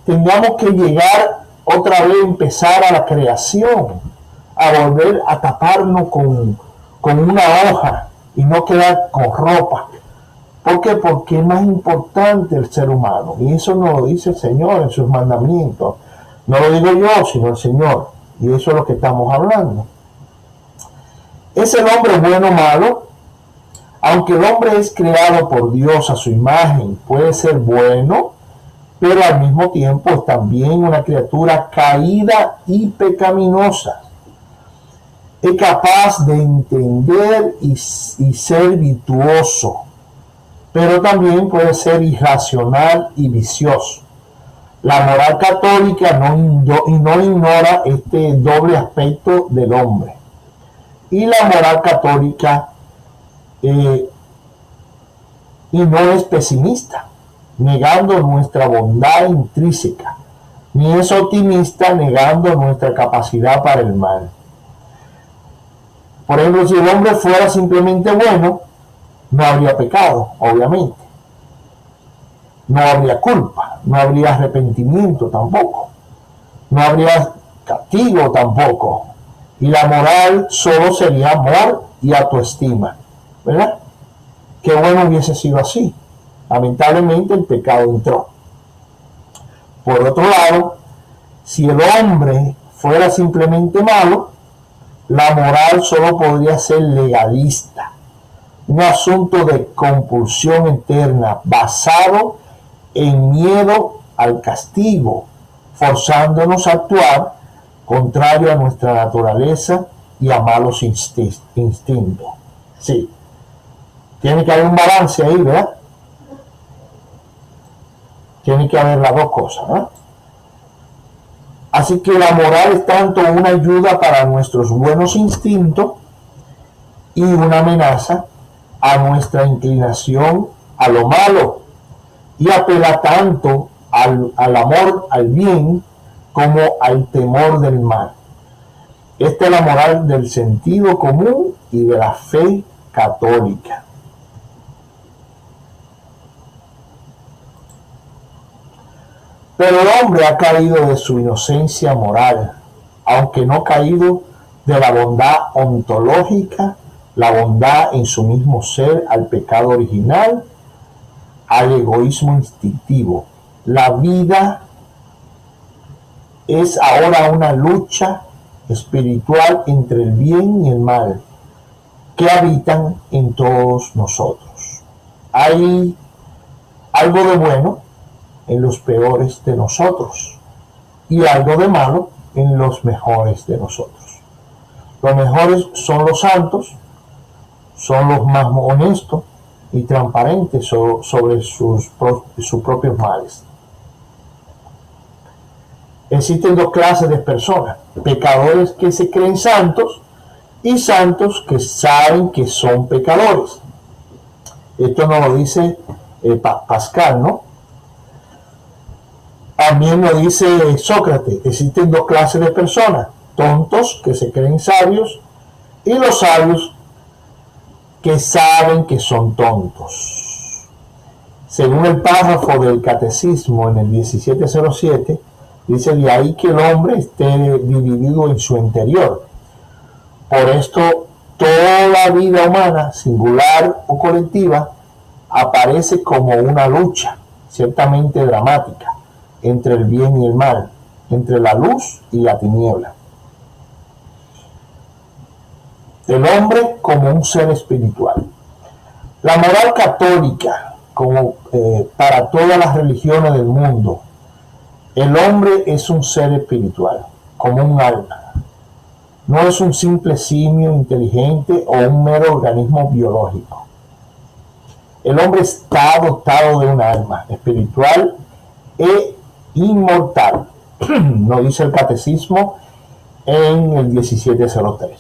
tengamos que llegar otra vez, empezar a la creación, a volver a taparnos con una hoja y no quedar con ropa. ¿Por qué? Porque es más importante el ser humano. Y eso nos lo dice el Señor en sus mandamientos. No lo digo yo, sino el Señor. Y eso es lo que estamos hablando. ¿Es el hombre bueno o malo? Aunque el hombre es creado por Dios a su imagen, puede ser bueno, pero al mismo tiempo es también una criatura caída y pecaminosa. Es capaz de entender y ser virtuoso, pero también puede ser irracional y vicioso. La moral católica no ignora este doble aspecto del hombre. Y la moral católica y no es pesimista, negando nuestra bondad intrínseca, ni es optimista, negando nuestra capacidad para el mal. Por ejemplo, si el hombre fuera simplemente bueno, no habría pecado, obviamente. No habría culpa, no habría arrepentimiento tampoco, no habría castigo tampoco. Y la moral solo sería amor y autoestima, ¿verdad? Qué bueno hubiese sido así. Lamentablemente el pecado entró. Por otro lado, si el hombre fuera simplemente malo, la moral solo podría ser legalista, un asunto de compulsión eterna basado en miedo al castigo, forzándonos a actuar contrario a nuestra naturaleza y a malos instintos. Sí, tiene que haber un balance ahí, ¿verdad? Tiene que haber las dos cosas, ¿verdad? Así que la moral es tanto una ayuda para nuestros buenos instintos y una amenaza a nuestra inclinación a lo malo, y apela tanto al amor al bien como al temor del mal. Esta es la moral del sentido común y de la fe católica. Pero el hombre ha caído de su inocencia moral, aunque no caído de la bondad ontológica, la bondad en su mismo ser, al pecado original, al egoísmo instintivo. La vida es ahora una lucha espiritual entre el bien y el mal que habitan en todos nosotros. Hay algo de bueno en los peores de nosotros y algo de malo en los mejores de nosotros. Los mejores son los santos, son los más honestos y transparentes sobre sus propios males. Existen dos clases de personas: pecadores que se creen santos y santos que saben que son pecadores. Esto nos lo dice Pascal, ¿no? También lo dice Sócrates. Existen dos clases de personas: tontos que se creen sabios y los sabios que saben que son tontos. Según el párrafo del Catecismo en el 1707, dice: de ahí que el hombre esté dividido en su interior. Por esto, toda la vida humana, singular o colectiva, aparece como una lucha, ciertamente dramática, entre el bien y el mal, entre la luz y la tiniebla. El hombre como un ser espiritual. La moral católica, como para todas las religiones del mundo, el hombre es un ser espiritual. como un alma. No es un simple simio inteligente o un mero organismo biológico. El hombre está dotado de un alma espiritual e inmortal. Nos dice el catecismo en el 1703.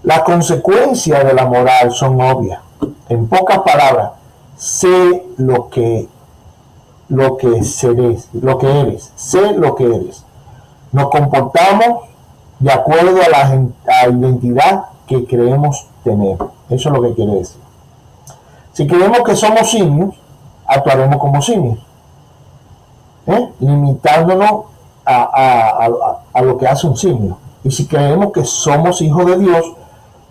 Las consecuencias de la moral son obvias. En pocas palabras, sé lo que eres, sé lo que eres. Nos comportamos de acuerdo a la identidad que creemos tener. Eso es lo que quiere decir. Si creemos que somos simios, actuaremos como simios, limitándonos a lo que hace un simio. Y si creemos que somos hijos de Dios,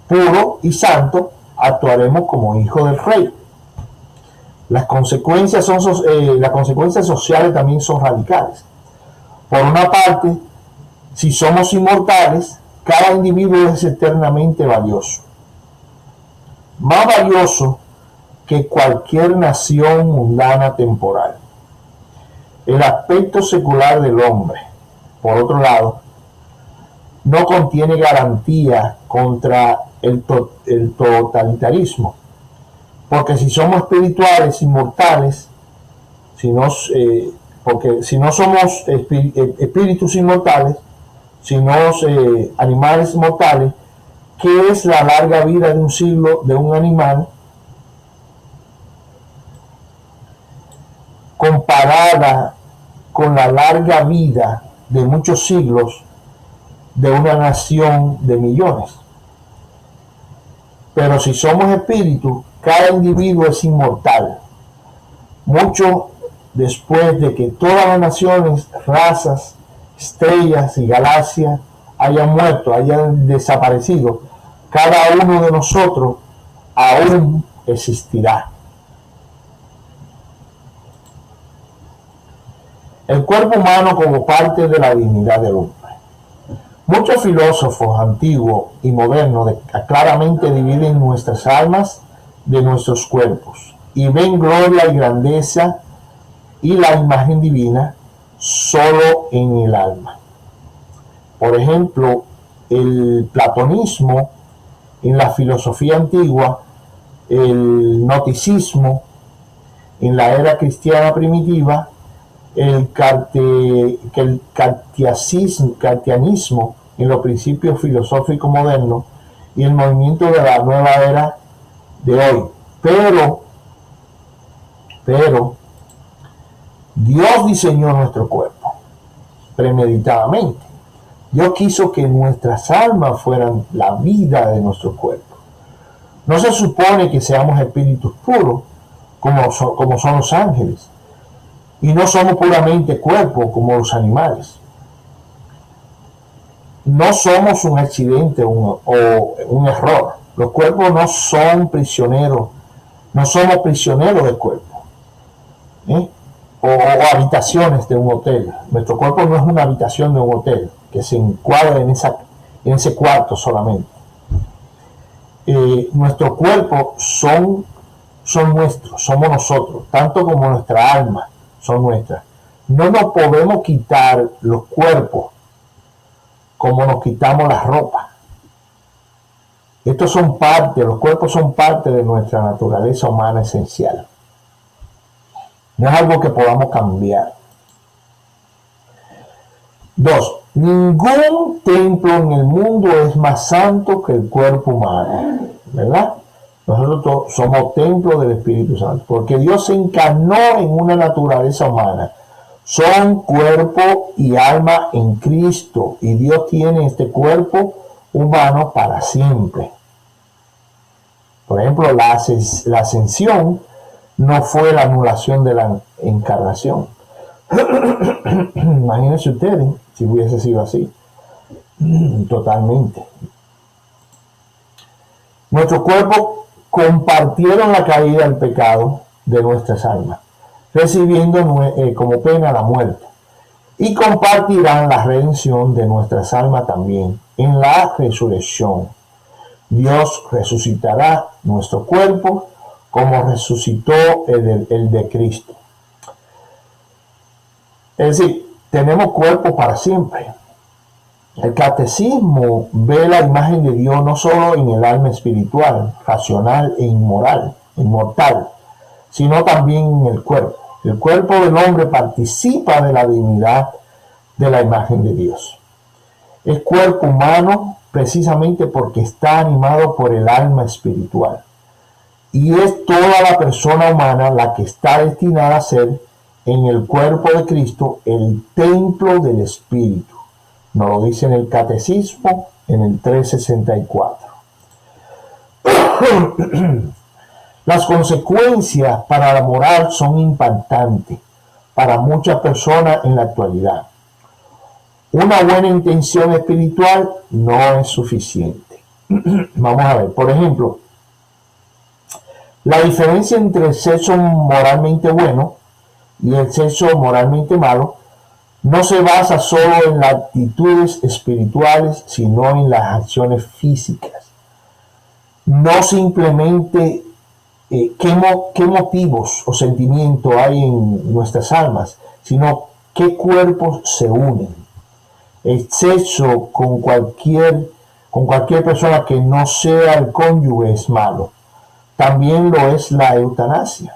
puro y santo, actuaremos como hijos del Rey. Las consecuencias sociales también son radicales. Por una parte, si somos inmortales, cada individuo es eternamente valioso. Más valioso que cualquier nación mundana temporal. El aspecto secular del hombre, por otro lado, no contiene garantía contra el totalitarismo, porque si somos espirituales, inmortales, porque si no somos espíritus inmortales, sino animales mortales, ¿qué es la larga vida de un siglo de un animal comparada con la larga vida de muchos siglos de una nación de millones? Pero si somos espíritus, cada individuo es inmortal, mucho después de que todas las naciones, razas, estrellas y galaxias hayan muerto, hayan desaparecido. Cada uno de nosotros aún existirá. El cuerpo humano como parte de la dignidad del hombre. Muchos filósofos antiguos y modernos claramente dividen nuestras almas de nuestros cuerpos y ven gloria y grandeza y la imagen divina solo en el alma. Por ejemplo, el platonismo en la filosofía antigua, el gnosticismo en la era cristiana primitiva, el cartianismo en los principios filosóficos modernos y el movimiento de la nueva era de hoy. Pero Dios diseñó nuestro cuerpo premeditadamente. Dios quiso que nuestras almas fueran la vida de nuestro cuerpo. No se supone que seamos espíritus puros como son los ángeles. Y no somos puramente cuerpo como los animales. No somos un accidente o un error. Los cuerpos no son prisioneros. No somos prisioneros del cuerpo. O habitaciones de un hotel. Nuestro cuerpo no es una habitación de un hotel que se encuadra en ese cuarto solamente. Nuestro cuerpo son nuestros, somos nosotros, tanto como nuestra alma son nuestras. No nos podemos quitar los cuerpos como nos quitamos la ropa. Los cuerpos son parte de nuestra naturaleza humana esencial. No es algo que podamos cambiar. 2. Ningún templo en el mundo es más santo que el cuerpo humano, ¿verdad? Nosotros somos templo del Espíritu Santo, porque Dios se encarnó en una naturaleza humana. Son cuerpo y alma en Cristo, y Dios tiene este cuerpo humano para siempre. Por ejemplo, la ascensión no fue la anulación de la encarnación. Imagínense ustedes si hubiese sido así. Totalmente. Nuestro cuerpo compartieron la caída del pecado de nuestras almas, recibiendo como pena la muerte, y compartirán la redención de nuestras almas también en la resurrección. Dios resucitará nuestro cuerpo como resucitó el de Cristo. Es decir, tenemos cuerpo para siempre. El catecismo ve la imagen de Dios no solo en el alma espiritual, racional e inmortal, sino también en el cuerpo. El cuerpo del hombre participa de la divinidad de la imagen de Dios. Es cuerpo humano precisamente porque está animado por el alma espiritual. Y es toda la persona humana la que está destinada a ser en el cuerpo de Cristo el templo del Espíritu. Nos lo dice en el Catecismo, en el 364. Las consecuencias para la moral son impactantes para muchas personas en la actualidad. Una buena intención espiritual no es suficiente. Vamos a ver, por ejemplo, la diferencia entre el sexo moralmente bueno y el sexo moralmente malo no se basa solo en las actitudes espirituales, sino en las acciones físicas. No simplemente qué motivos o sentimientos hay en nuestras almas, sino qué cuerpos se unen. El sexo con cualquier persona que no sea el cónyuge es malo. También lo es la eutanasia.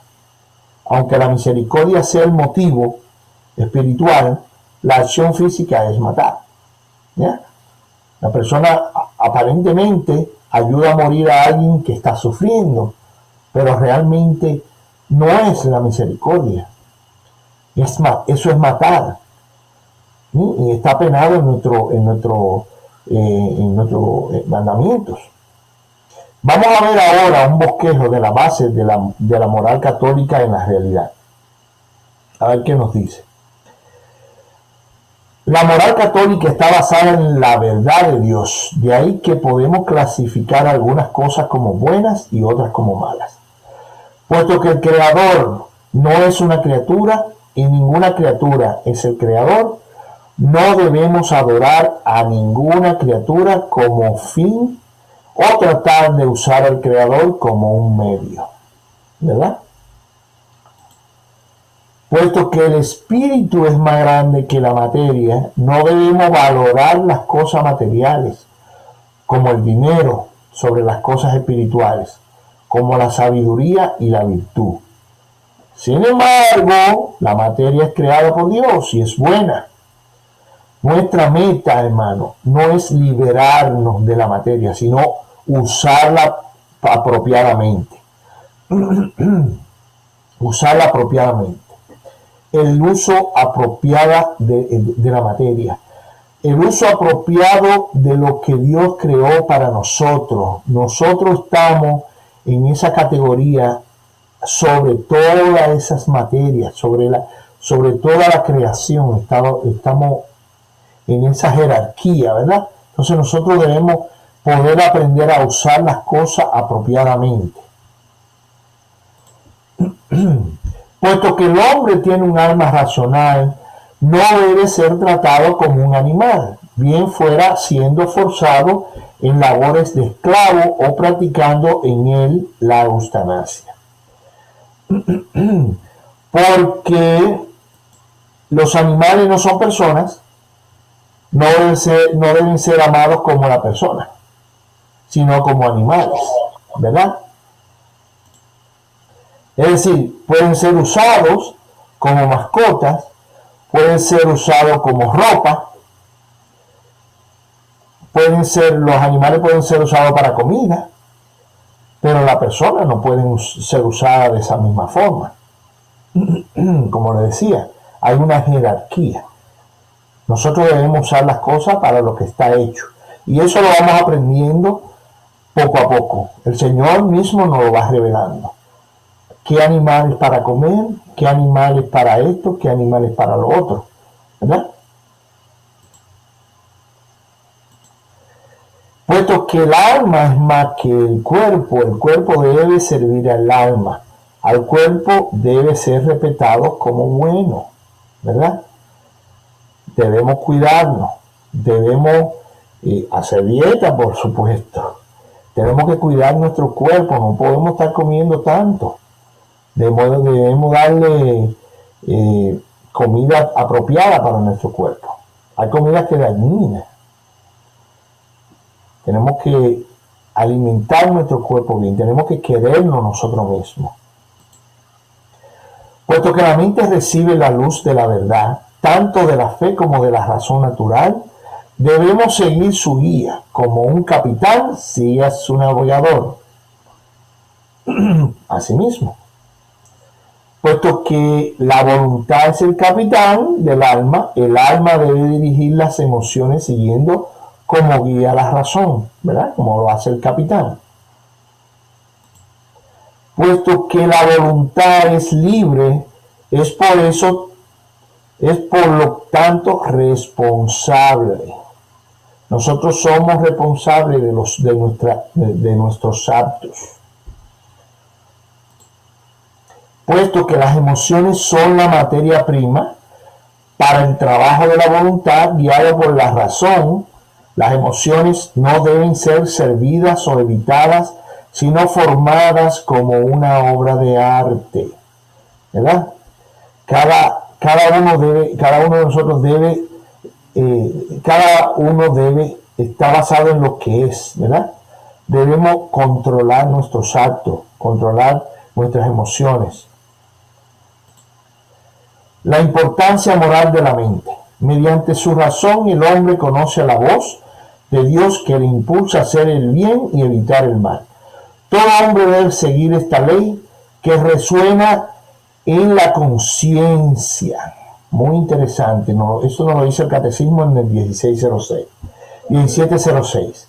Aunque la misericordia sea el motivo espiritual, la acción física es matar. ¿Ya? La persona aparentemente ayuda a morir a alguien que está sufriendo, pero realmente no es la misericordia. Eso es matar. ¿Sí? Y está penado en nuestros mandamientos. Vamos a ver ahora un bosquejo de la base de la moral católica en la realidad. A ver qué nos dice. La moral católica está basada en la verdad de Dios. De ahí que podemos clasificar algunas cosas como buenas y otras como malas. Puesto que el Creador no es una criatura y ninguna criatura es el Creador, no debemos adorar a ninguna criatura como fin o tratar de usar al Creador como un medio, ¿verdad? Puesto que el espíritu es más grande que la materia, no debemos valorar las cosas materiales, como el dinero, sobre las cosas espirituales, como la sabiduría y la virtud. Sin embargo, la materia es creada por Dios y es buena. Nuestra meta, hermano, no es liberarnos de la materia, sino usarla apropiadamente. Usarla apropiadamente. El uso apropiado de la materia. El uso apropiado de lo que Dios creó para nosotros. Nosotros estamos en esa categoría sobre todas esas materias, sobre toda la creación. Estamos en esa jerarquía, ¿verdad? Entonces nosotros debemos poder aprender a usar las cosas apropiadamente. Puesto que el hombre tiene un alma racional, no debe ser tratado como un animal, bien fuera siendo forzado en labores de esclavo o practicando en él la eutanasia. Porque los animales no son personas, no deben ser amados como la persona, sino como animales, ¿verdad? Es decir, pueden ser usados como mascotas, pueden ser usados como ropa, los animales pueden ser usados para comida, pero las personas no pueden ser usadas de esa misma forma. Como le decía, hay una jerarquía. Nosotros debemos usar las cosas para lo que está hecho. Y eso lo vamos aprendiendo poco a poco. El Señor mismo nos lo va revelando. ¿Qué animales para comer? ¿Qué animales para esto? ¿Qué animales para lo otro? ¿Verdad? Puesto que el alma es más que el cuerpo debe servir al alma. Al cuerpo debe ser respetado como bueno, ¿verdad? Debemos cuidarnos, debemos hacer dieta, por supuesto. Tenemos que cuidar nuestro cuerpo, no podemos estar comiendo tanto. Debemos darle comida apropiada para nuestro cuerpo. Hay comidas que dañinas, Tenemos que alimentar nuestro cuerpo bien, tenemos que querernos nosotros mismos. Puesto que la mente recibe la luz de la verdad, tanto de la fe como de la razón natural, debemos seguir su guía, como un capitán sigue a su navegador. Asimismo, puesto que la voluntad es el capitán del alma, el alma debe dirigir las emociones siguiendo como guía la razón, ¿verdad? Como lo hace el capitán. Puesto que la voluntad es libre, es por lo tanto responsable. Nosotros somos responsables de nuestros actos. Puesto que las emociones son la materia prima para el trabajo de la voluntad guiada por la razón, las emociones no deben ser servidas o evitadas, sino formadas como una obra de arte, ¿verdad? Cada uno de nosotros debe estar basado en lo que es, ¿verdad? Debemos controlar nuestros actos, controlar nuestras emociones. La importancia moral de la mente. Mediante su razón, el hombre conoce la voz de Dios que le impulsa a hacer el bien y evitar el mal. Todo hombre debe seguir esta ley que resuena en la conciencia. Muy interesante, ¿no? Esto nos lo dice el Catecismo en el 1706.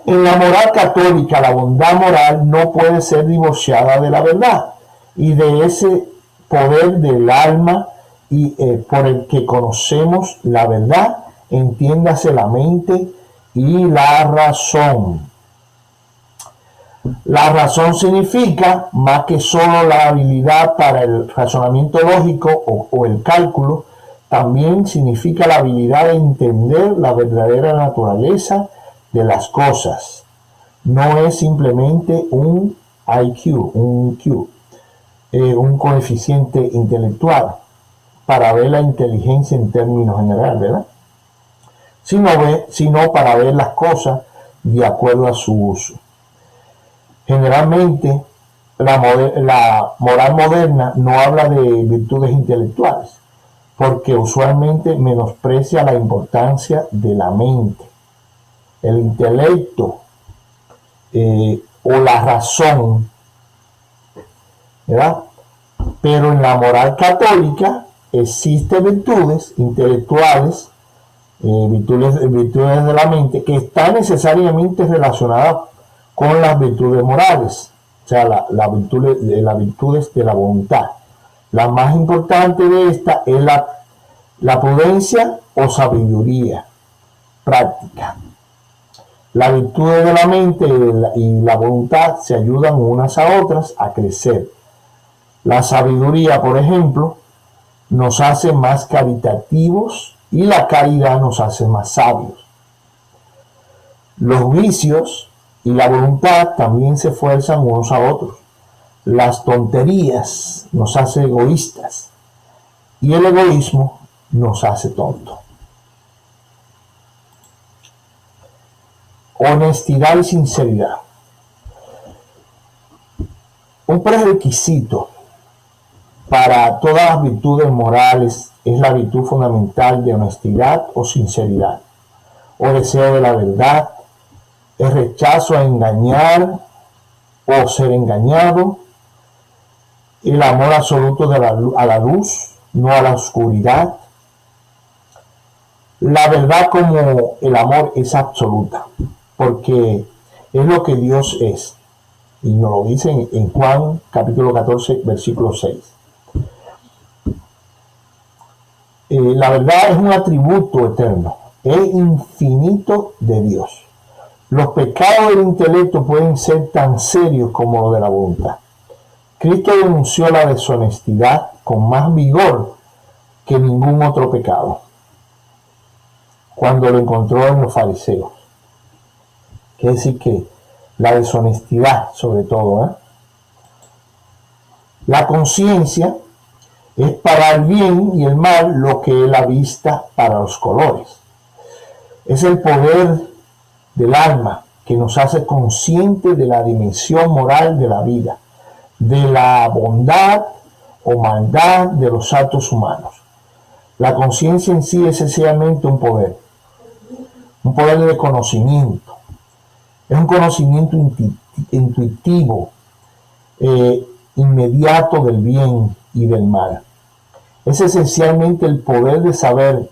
En la moral católica, la bondad moral no puede ser divorciada de la verdad y de ese poder del alma y por el que conocemos la verdad, entiéndase la mente y la razón. La razón significa más que solo la habilidad para el razonamiento lógico o el cálculo, también significa la habilidad de entender la verdadera naturaleza de las cosas. No es simplemente un IQ, un coeficiente intelectual para ver la inteligencia en términos generales, ¿verdad? Sino para ver las cosas de acuerdo a su uso. Generalmente, la moral moderna no habla de virtudes intelectuales, porque usualmente menosprecia la importancia de la mente, el intelecto o la razón, ¿verdad? Pero en la moral católica existen virtudes intelectuales, virtudes de la mente, que están necesariamente relacionadas con las virtudes morales, o sea, las virtudes de la voluntad. La más importante de esta es la prudencia o sabiduría práctica. Las virtudes de la mente y la voluntad se ayudan unas a otras a crecer. La sabiduría, por ejemplo, nos hace más caritativos y la caridad nos hace más sabios. Los vicios y la voluntad también se fuerzan unos a otros. Las tonterías nos hacen egoístas y el egoísmo nos hace tontos. Honestidad y sinceridad. Un prerequisito para todas las virtudes morales es la virtud fundamental de honestidad o sinceridad, o deseo de la verdad, el rechazo a engañar o ser engañado, el amor absoluto a la luz, no a la oscuridad. La verdad como el amor es absoluta, porque es lo que Dios es, y nos lo dice en Juan capítulo 14, versículo 6. La verdad es un atributo eterno, es infinito de Dios. Los pecados del intelecto pueden ser tan serios como los de la voluntad. Cristo denunció la deshonestidad con más vigor que ningún otro pecado cuando lo encontró en los fariseos. Quiere decir que la deshonestidad, sobre todo, la conciencia es para el bien y el mal lo que es la vista para los colores. Es el poder del alma que nos hace conscientes de la dimensión moral de la vida, de la bondad o maldad de los actos humanos. La conciencia en sí es esencialmente un poder de conocimiento. Es un conocimiento intuitivo, inmediato del bien y del mal. Es esencialmente el poder de saber,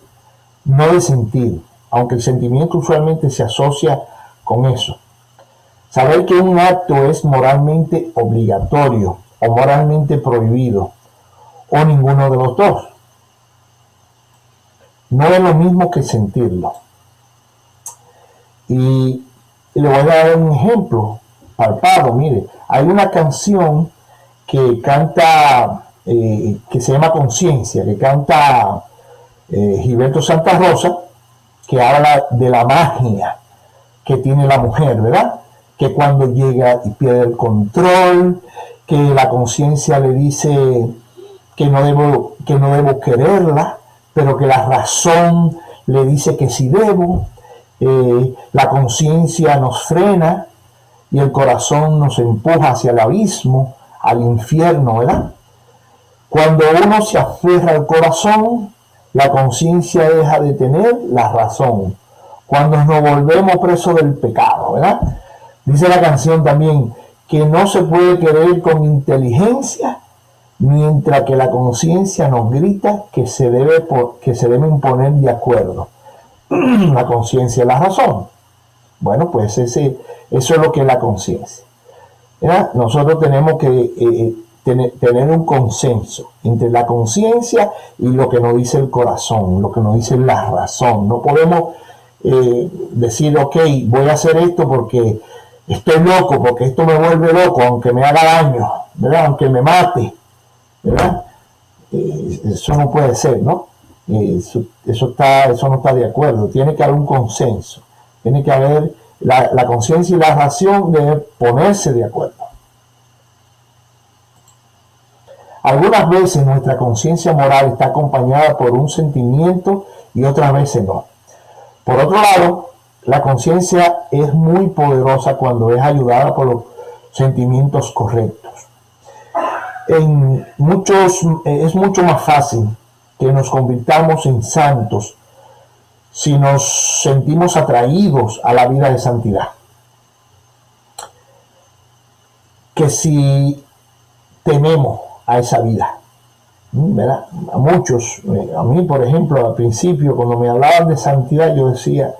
no de sentir, aunque el sentimiento usualmente se asocia con eso. Saber que un acto es moralmente obligatorio o moralmente prohibido, o ninguno de los dos. No es lo mismo que sentirlo. Y le voy a dar un ejemplo palpado. Mire, hay una canción que canta, que se llama Conciencia, que canta Gilberto Santa Rosa, que habla de la magia que tiene la mujer, ¿verdad? Que cuando llega y pierde el control, que la conciencia le dice que no debo quererla, pero que la razón le dice que sí debo. La conciencia nos frena y el corazón nos empuja hacia el abismo, al infierno, ¿verdad? Cuando uno se aferra al corazón, la conciencia deja de tener la razón. Cuando nos volvemos presos del pecado, ¿verdad? Dice la canción también que no se puede querer con inteligencia, mientras que la conciencia nos grita que se debe poner de acuerdo. La conciencia es la razón. Bueno, pues eso es lo que es la conciencia. Nosotros tenemos que tener un consenso entre la conciencia y lo que nos dice el corazón, lo que nos dice la razón. No podemos decir, ok, voy a hacer esto porque estoy loco, porque esto me vuelve loco, aunque me haga daño, ¿verdad? Aunque me mate, ¿verdad? Eso no puede ser, ¿no? Eso no está de acuerdo. Tiene que haber un consenso. Tiene que haber la conciencia y la razón de ponerse de acuerdo. Algunas veces nuestra conciencia moral está acompañada por un sentimiento y otras veces no. Por otro lado, la conciencia es muy poderosa cuando es ayudada por los sentimientos correctos. Es mucho más fácil que nos convirtamos en santos si nos sentimos atraídos a la vida de santidad, que si tememos a esa vida, ¿verdad? A muchos, a mí por ejemplo al principio cuando me hablaban de santidad yo decía,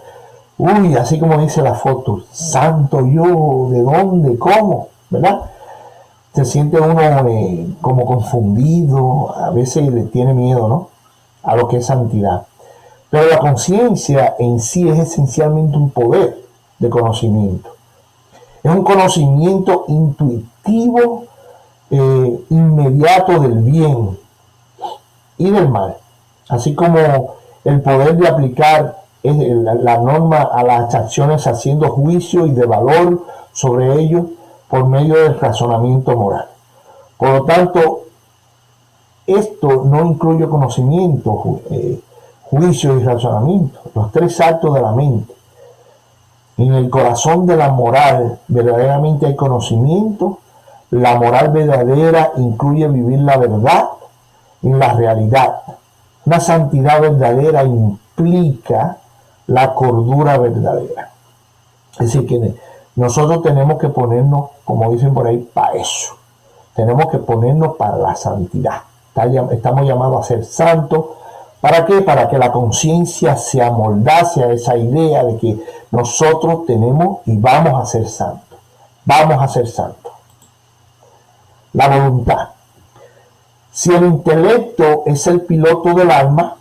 uy, así como dice la foto, santo yo, ¿de dónde? ¿Cómo? ¿Verdad? Se siente uno como confundido, a veces le tiene miedo, ¿no? A lo que es santidad. Pero la conciencia en sí es esencialmente un poder de conocimiento. Es un conocimiento intuitivo, inmediato del bien y del mal. Así como el poder de aplicar la norma a las acciones haciendo juicio y de valor sobre ellos por medio del razonamiento moral. Por lo tanto, esto no incluye conocimiento, juicio y razonamiento, los tres actos de la mente. En el corazón de la moral verdaderamente hay conocimiento. La moral verdadera incluye vivir la verdad en la realidad. Una santidad verdadera implica la cordura verdadera. Es decir, que nosotros tenemos que ponernos, como dicen por ahí, para eso. Tenemos que ponernos para la santidad. Estamos llamados a ser santos. ¿Para qué? Para que la conciencia se amoldase a esa idea de que nosotros tenemos y vamos a ser santos. Vamos a ser santos. La voluntad. Si el intelecto es el piloto del alma,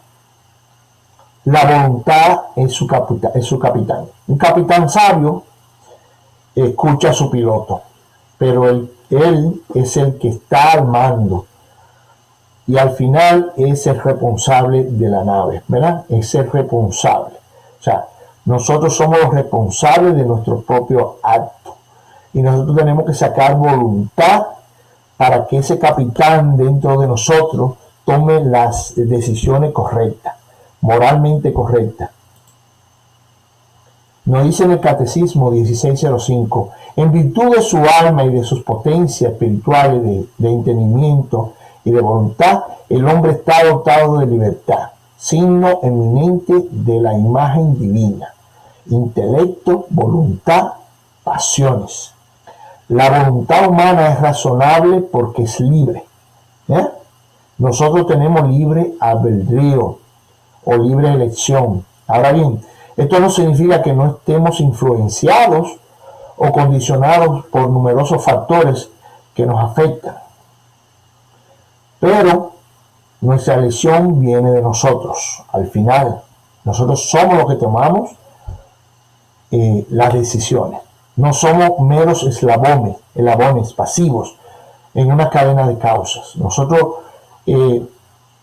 la voluntad es su capitán. Un capitán sabio escucha a su piloto, pero él es el que está al mando y al final es el responsable de la nave, ¿verdad? Es el responsable. O sea, nosotros somos los responsables de nuestro propio acto y nosotros tenemos que sacar voluntad para que ese capitán dentro de nosotros tome las decisiones correctas, moralmente correctas. Nos dice en el Catecismo 1605, en virtud de su alma y de sus potencias espirituales de entendimiento y de voluntad, el hombre está dotado de libertad, signo eminente de la imagen divina, intelecto, voluntad, pasiones. La voluntad humana es razonable porque es libre. Nosotros tenemos libre albedrío o libre elección. Ahora bien, esto no significa que no estemos influenciados o condicionados por numerosos factores que nos afectan. Pero nuestra elección viene de nosotros. Al final, nosotros somos los que tomamos las decisiones. No somos meros eslabones pasivos en una cadena de causas. Nosotros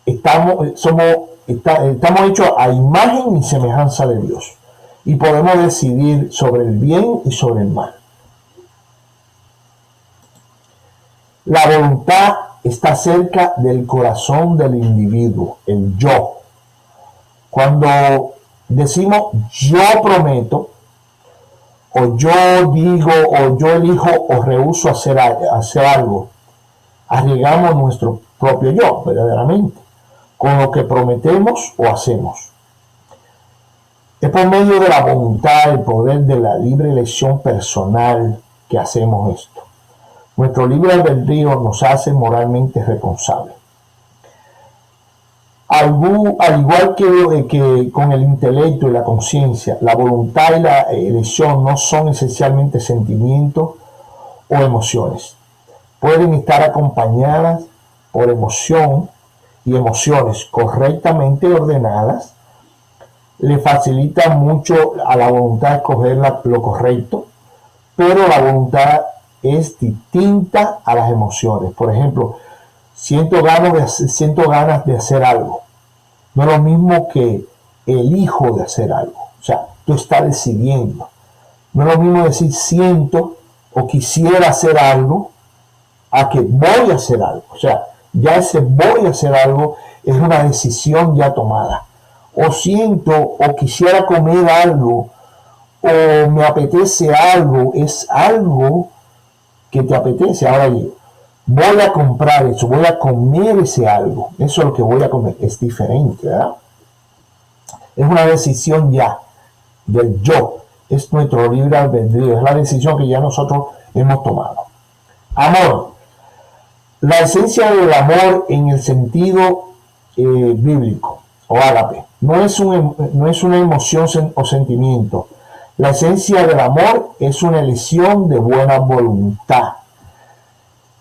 estamos hechos a imagen y semejanza de Dios y podemos decidir sobre el bien y sobre el mal. La voluntad está cerca del corazón del individuo, el yo. Cuando decimos yo prometo, o yo digo, o yo elijo, o rehúso hacer algo, arriesgamos nuestro propio yo, verdaderamente, con lo que prometemos o hacemos. Es por medio de la voluntad, el poder de la libre elección personal que hacemos esto. Nuestro libre albedrío nos hace moralmente responsables. Al igual que con el intelecto y la conciencia, la voluntad y la elección no son esencialmente sentimientos o emociones. Pueden estar acompañadas por emociones correctamente ordenadas. Le facilita mucho a la voluntad escoger lo correcto, pero la voluntad es distinta a las emociones. Por ejemplo, siento ganas de hacer algo. No es lo mismo que elijo de hacer algo. O sea, tú estás decidiendo. No es lo mismo decir siento o quisiera hacer algo a que voy a hacer algo. O sea, ya ese voy a hacer algo es una decisión ya tomada. O siento o quisiera comer algo o me apetece algo, es algo que te apetece. Ahora digo, voy a comprar eso, voy a comer ese algo, eso es lo que voy a comer, es diferente, ¿verdad? Es una decisión ya del yo, es nuestro libre albedrío, es la decisión que ya nosotros hemos tomado. Amor. La esencia del amor en el sentido bíblico o ágape no es una emoción o sentimiento. La esencia del amor es una elección de buena voluntad.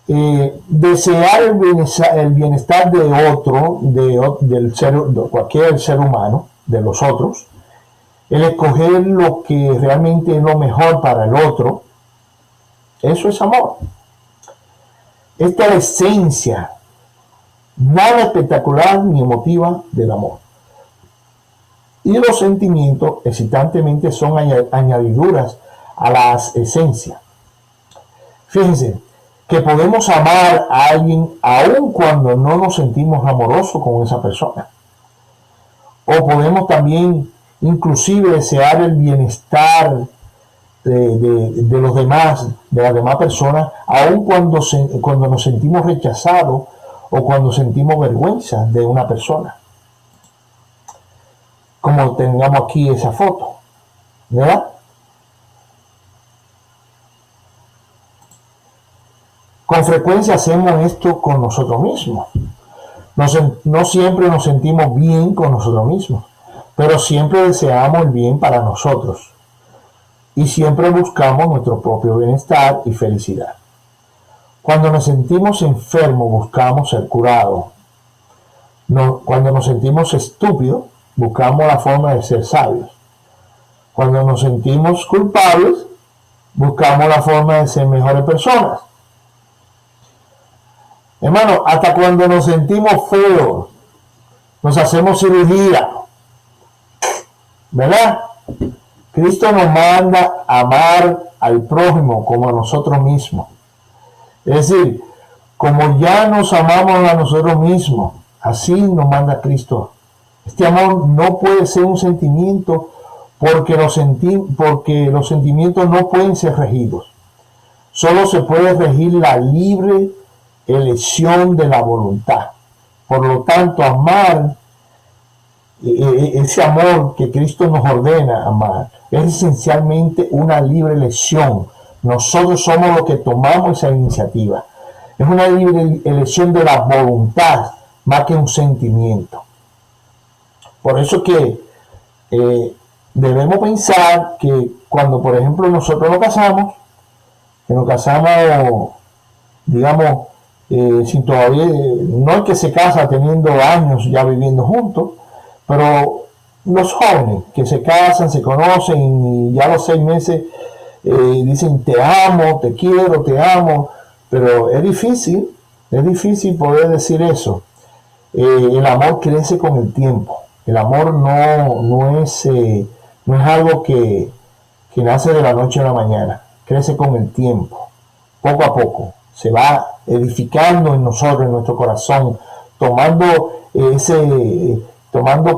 Desear el bienestar de otro, de cualquier ser humano, de los otros, el escoger lo que realmente es lo mejor para el otro, eso es amor. Esta es la esencia, nada espectacular ni emotiva del amor. Y los sentimientos excitantemente son añadiduras a las esencias. Fíjense que podemos amar a alguien aun cuando no nos sentimos amorosos con esa persona. O podemos también inclusive desear el bienestar de los demás, de las demás personas, aun cuando nos sentimos rechazados o cuando sentimos vergüenza de una persona. Como tengamos aquí esa foto, ¿verdad? Con frecuencia hacemos esto con nosotros mismos. No siempre nos sentimos bien con nosotros mismos, pero siempre deseamos el bien para nosotros. Y siempre buscamos nuestro propio bienestar y felicidad. Cuando nos sentimos enfermos, buscamos ser curados. Cuando nos sentimos estúpidos, buscamos la forma de ser sabios. Cuando nos sentimos culpables, buscamos la forma de ser mejores personas. Hermano, hasta cuando nos sentimos feos, nos hacemos cirugía. ¿Verdad? Cristo nos manda a amar al prójimo como a nosotros mismos. Es decir, como ya nos amamos a nosotros mismos, así nos manda Cristo. Este amor no puede ser un sentimiento porque los sentimientos no pueden ser regidos. Solo se puede regir la libre elección de la voluntad. Por lo tanto, amar, ese amor que Cristo nos ordena amar, es esencialmente una libre elección. Nosotros somos los que tomamos esa iniciativa. Es una libre elección de la voluntad más que un sentimiento. Por eso que debemos pensar que cuando, por ejemplo, nosotros nos casamos, digamos, sin todavía, no es que se casa teniendo años ya viviendo juntos, pero los jóvenes que se casan, se conocen y ya a los 6 meses dicen te amo, te quiero, te amo, pero es difícil poder decir eso. El amor crece con el tiempo. El amor no es algo que nace de la noche a la mañana. Crece con el tiempo, poco a poco. Se va edificando en nosotros, en nuestro corazón, tomando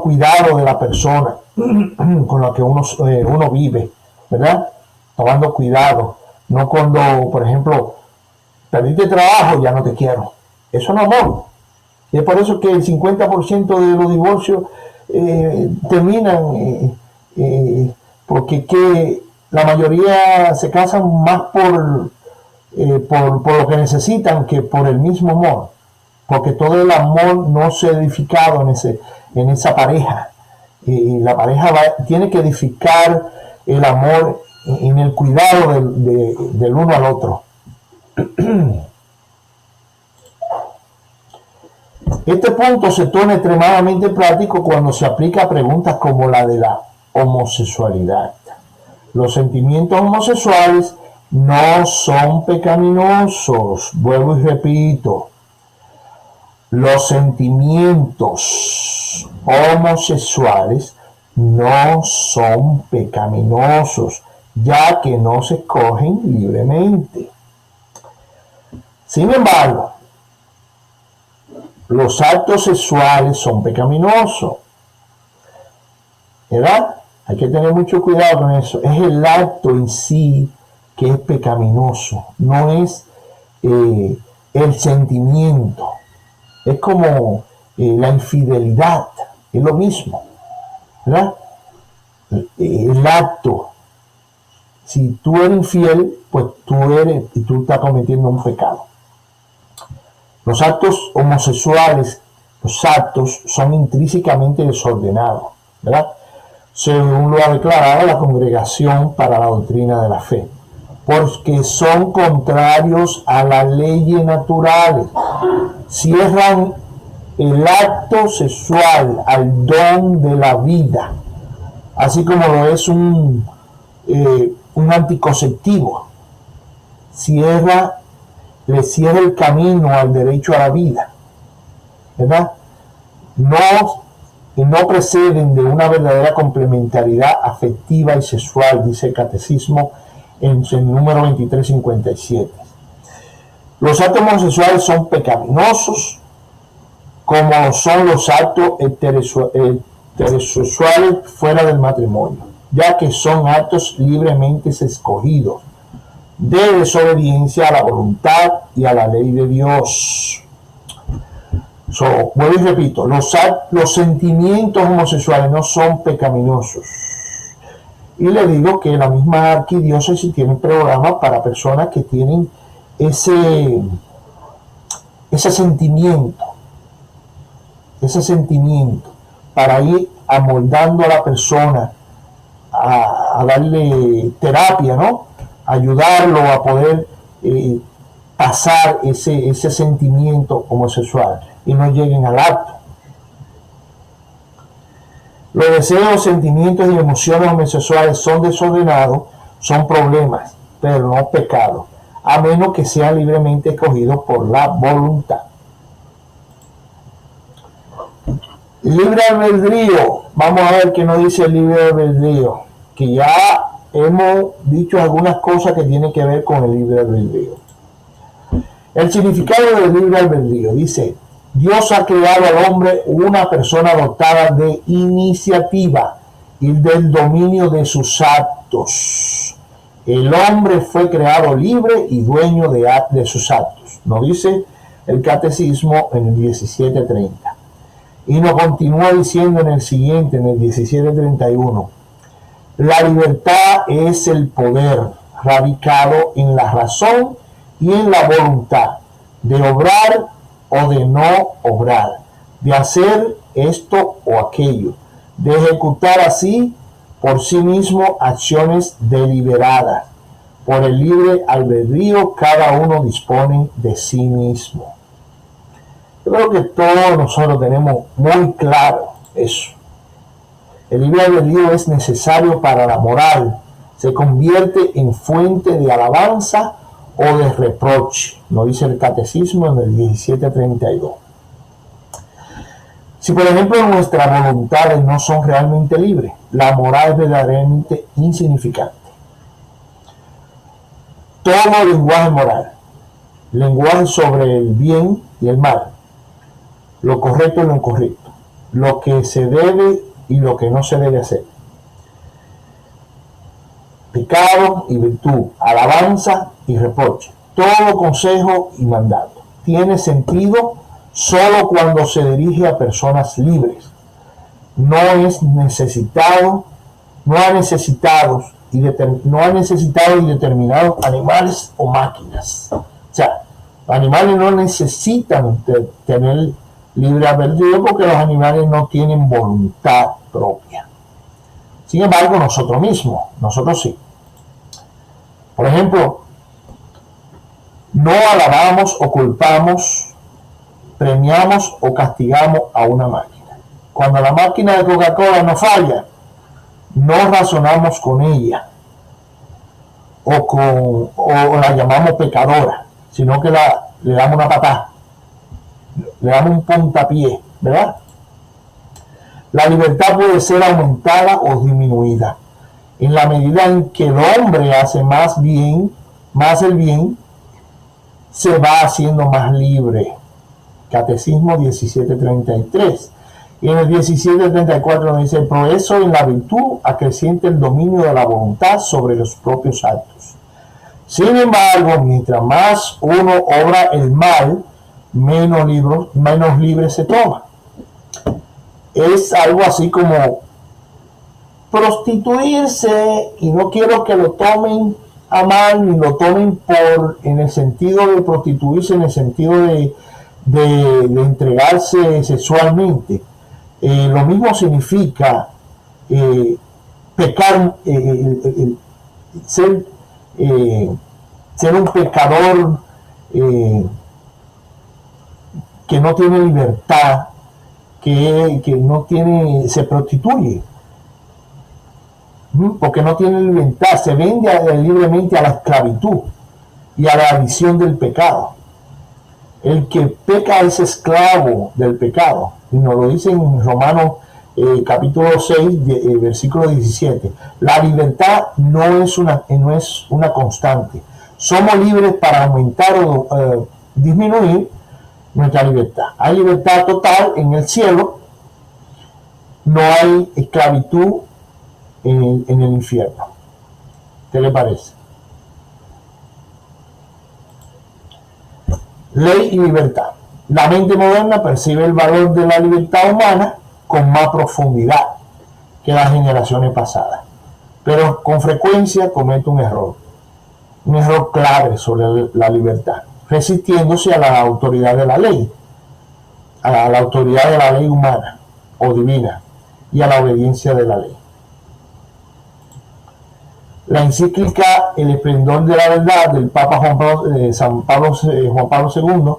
cuidado de la persona con la que uno vive, ¿verdad? Tomando cuidado. No cuando, por ejemplo, perdiste trabajo, ya no te quiero. Eso no es amor. Y es por eso que el 50% de los divorcios terminan porque la mayoría se casan más por lo que necesitan que por el mismo amor, porque todo el amor no se ha edificado en esa pareja, y la pareja tiene que edificar el amor en el cuidado del uno al otro. Este punto se torna extremadamente práctico cuando se aplica a preguntas como la de la homosexualidad. Los sentimientos homosexuales no son pecaminosos. Vuelvo y repito. Los sentimientos homosexuales no son pecaminosos, ya que no se escogen libremente. Sin embargo, los actos sexuales son pecaminosos, ¿verdad? Hay que tener mucho cuidado con eso. Es el acto en sí que es pecaminoso, no es el sentimiento. Es como la infidelidad, es lo mismo, ¿verdad? El acto. Si tú eres infiel, pues tú estás cometiendo un pecado. Los actos homosexuales, son intrínsecamente desordenados, ¿verdad? Según lo ha declarado la Congregación para la Doctrina de la Fe, porque son contrarios a las leyes naturales. Cierran el acto sexual al don de la vida, así como lo es un anticonceptivo. Le cierra el camino al derecho a la vida, ¿verdad? No preceden de una verdadera complementariedad afectiva y sexual, dice el Catecismo en el número 2357. Los actos homosexuales son pecaminosos, como son los actos heterosexuales fuera del matrimonio, ya que son actos libremente escogidos, de desobediencia a la voluntad y a la ley de Dios. Vuelvo y repito, los sentimientos homosexuales no son pecaminosos. Y le digo que la misma arquidiócesis tiene programas para personas que tienen ese sentimiento, para ir amoldando a la persona, a darle terapia, ¿no? Ayudarlo a poder pasar ese sentimiento homosexual y no lleguen al acto. Los deseos, sentimientos y emociones homosexuales son desordenados, son problemas, pero no pecados, a menos que sean libremente escogidos por la voluntad. Libre albedrío. Vamos a ver qué nos dice el libre albedrío, que ya hemos dicho algunas cosas que tienen que ver con el libre albedrío. El significado del libre albedrío dice: Dios ha creado al hombre una persona dotada de iniciativa y del dominio de sus actos. El hombre fue creado libre y dueño de sus actos. Nos dice el catecismo en el 1730. Y nos continúa diciendo en el siguiente, en el 1731. La libertad es el poder radicado en la razón y en la voluntad de obrar o de no obrar, de hacer esto o aquello, de ejecutar así por sí mismo acciones deliberadas. Por el libre albedrío cada uno dispone de sí mismo. Yo creo que todos nosotros tenemos muy claro eso. El libre albedrío es necesario para la moral. Se convierte en fuente de alabanza o de reproche. Lo dice el catecismo en el 1732. Si por ejemplo nuestras voluntades no son realmente libres, la moral es verdaderamente insignificante. Todo lenguaje moral, lenguaje sobre el bien y el mal, lo correcto y lo incorrecto, lo que se debe y lo que no se debe hacer, pecado y virtud, alabanza y reproche, todo consejo y mandato tiene sentido solo cuando se dirige a personas libres. No ha necesitado y determinados animales o máquinas. O sea, los animales no necesitan tener libre albedrío porque los animales no tienen voluntad propia. Sin embargo, nosotros sí. Por ejemplo, no alabamos o culpamos, premiamos o castigamos a una máquina. Cuando la máquina de Coca-Cola nos falla, no razonamos con ella o la llamamos pecadora, sino que le damos una patada, le damos un puntapié, ¿verdad? La libertad puede ser aumentada o disminuida en la medida en que el hombre hace más el bien, se va haciendo más libre. Catecismo 1733. Y en el 1734 nos dice: el progreso en la virtud acrecienta el dominio de la voluntad sobre los propios actos. Sin embargo, mientras más uno obra el mal, menos libre se toma. Es algo así como prostituirse, y no quiero que lo tomen a mal ni lo tomen en el sentido de prostituirse, en el sentido de entregarse sexualmente. Lo mismo significa pecar, ser un pecador que no tiene libertad, que no tiene, se prostituye, porque no tiene libertad, se vende libremente a la esclavitud y a la adicción del pecado. El que peca es esclavo del pecado, y nos lo dice en Romanos capítulo 6, versículo 17. La libertad no es una constante. Somos libres para aumentar o disminuir nuestra libertad. Hay libertad total en el cielo, no hay esclavitud en el infierno. ¿Qué le parece? Ley y libertad. La mente moderna percibe el valor de la libertad humana con más profundidad que las generaciones pasadas, pero con frecuencia comete un error clave sobre la libertad, resistiéndose a la autoridad de la ley, a la autoridad de la ley humana o divina y a la obediencia de la ley. La encíclica El esplendor de la verdad del Papa Juan Pablo II,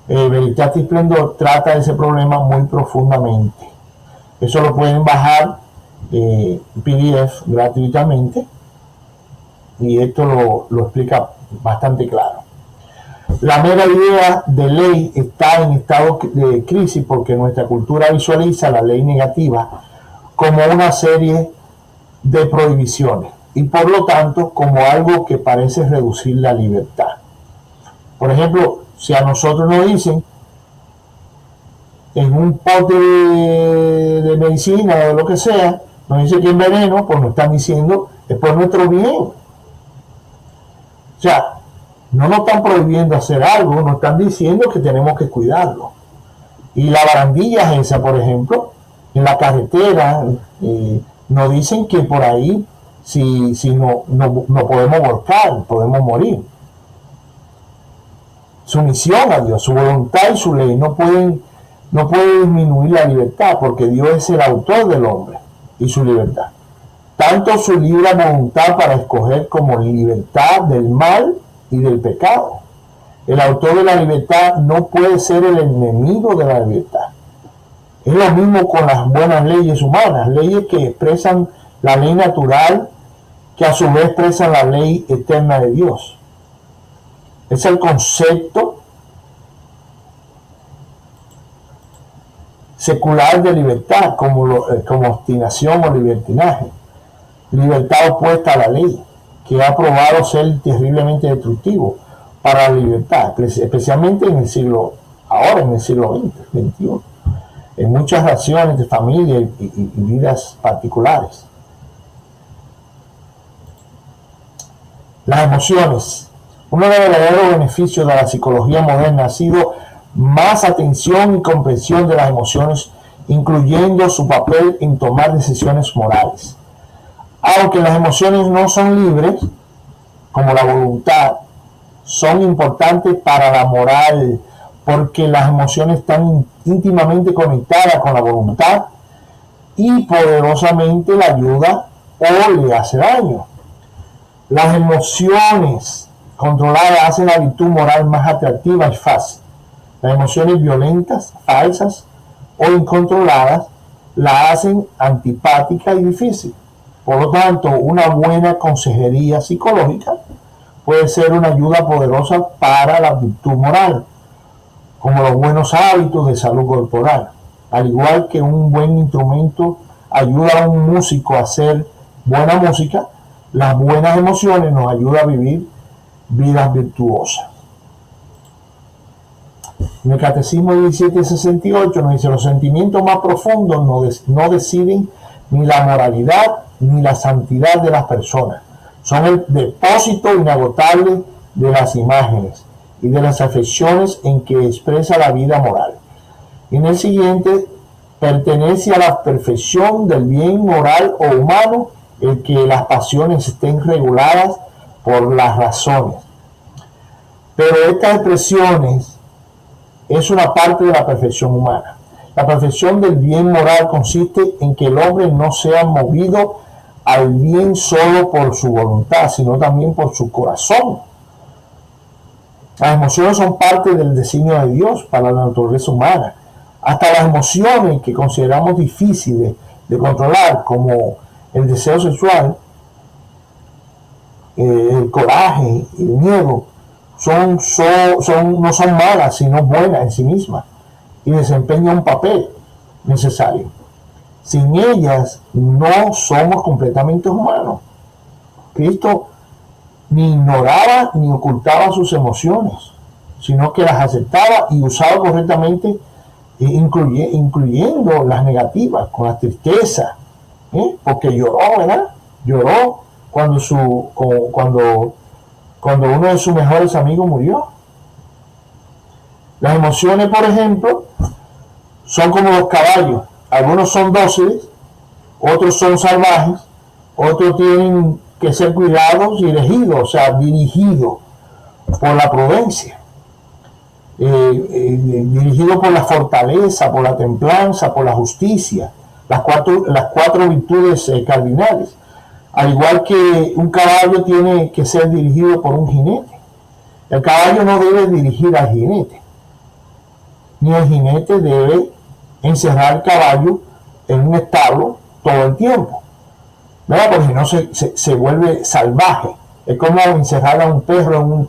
Veritatis Splendor, trata ese problema muy profundamente. Eso lo pueden bajar PDF gratuitamente, y esto lo explica bastante claro. La mera idea de ley está en estado de crisis porque nuestra cultura visualiza la ley negativa como una serie de prohibiciones y por lo tanto como algo que parece reducir la libertad. Por ejemplo, si a nosotros nos dicen en un pote de medicina o lo que sea, nos dice que es veneno, pues nos están diciendo es por nuestro bien. O sea, no nos están prohibiendo hacer algo, nos están diciendo que tenemos que cuidarlo. Y la barandilla esa, por ejemplo, en la carretera, nos dicen que por ahí, si no podemos volcar, podemos morir. Su misión a Dios, su voluntad y su ley no puede disminuir la libertad, porque Dios es el autor del hombre y su libertad. Tanto su libre voluntad para escoger como libertad del mal y del pecado. El autor de la libertad no puede ser el enemigo de la libertad. Es lo mismo con las buenas leyes humanas, leyes que expresan la ley natural, que a su vez expresan la ley eterna de Dios. Es el concepto secular de libertad, como obstinación o libertinaje. Libertad opuesta a la ley, que ha probado ser terriblemente destructivo para la libertad, especialmente en el siglo XXI, en muchas relaciones de familia y vidas particulares. Las emociones. Uno de los verdaderos beneficios de la psicología moderna ha sido más atención y comprensión de las emociones, incluyendo su papel en tomar decisiones morales. Aunque las emociones no son libres, como la voluntad, son importantes para la moral, porque las emociones están íntimamente conectadas con la voluntad y poderosamente la ayuda o le hace daño. Las emociones controladas hacen la virtud moral más atractiva y fácil. Las emociones violentas, falsas o incontroladas la hacen antipática y difícil. Por lo tanto, una buena consejería psicológica puede ser una ayuda poderosa para la virtud moral, como los buenos hábitos de salud corporal. Al igual que un buen instrumento ayuda a un músico a hacer buena música, las buenas emociones nos ayudan a vivir vidas virtuosas. En el Catecismo 1768 nos dice: los sentimientos más profundos no deciden ni la moralidad ni la santidad de las personas. Son el depósito inagotable de las imágenes y de las afecciones en que expresa la vida moral. En el siguiente, pertenece a la perfección del bien moral o humano el que las pasiones estén reguladas por las razones. Pero estas expresiones es una parte de la perfección humana. La perfección del bien moral consiste en que el hombre no sea movido al bien solo por su voluntad, sino también por su corazón. Las emociones son parte del designio de Dios para la naturaleza humana. Hasta las emociones que consideramos difíciles de controlar, como el deseo sexual, el coraje, el miedo, no son malas, sino buenas en sí mismas, y desempeñan un papel necesario. Sin ellas no somos completamente humanos. Cristo ni ignoraba ni ocultaba sus emociones, sino que las aceptaba y usaba correctamente, incluyendo las negativas, con la tristeza, porque lloró, ¿verdad? Lloró cuando uno de sus mejores amigos murió. Las emociones, por ejemplo, son como los caballos. Algunos son dóciles, otros son salvajes, otros tienen que ser cuidados y regidos, o sea, dirigidos por la prudencia, dirigidos por la fortaleza, por la templanza, por la justicia, las cuatro virtudes cardinales. Al igual que un caballo tiene que ser dirigido por un jinete. El caballo no debe dirigir al jinete, ni el jinete debe encerrar al caballo en un establo todo el tiempo, ¿verdad? Porque si no se vuelve salvaje. Es como encerrar a un perro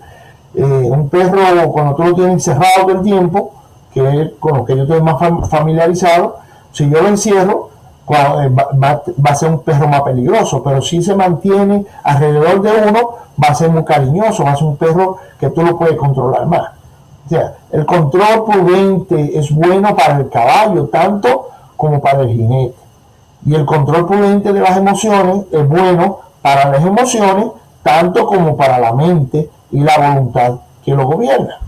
un perro, cuando tú lo tienes encerrado todo el tiempo, que es con lo que yo estoy más familiarizado. Si yo lo encierro, va a ser un perro más peligroso, pero si se mantiene alrededor de uno, va a ser muy cariñoso, va a ser un perro que tú lo puedes controlar más. O sea, el control prudente es bueno para el caballo tanto como para el jinete. Y el control prudente de las emociones es bueno para las emociones, tanto como para la mente y la voluntad que lo gobierna.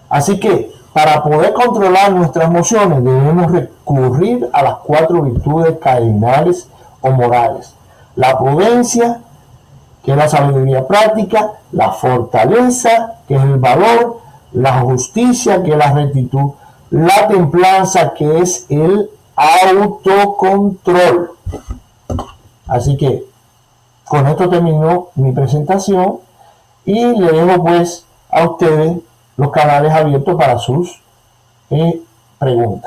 Así que para poder controlar nuestras emociones debemos recurrir a las 4 virtudes cardinales o morales: la prudencia, que es la sabiduría práctica; la fortaleza, que es el valor; la justicia, que es la rectitud; la templanza, que es el autocontrol. Así que con esto terminó mi presentación y le dejo pues a ustedes los canales abiertos para sus preguntas.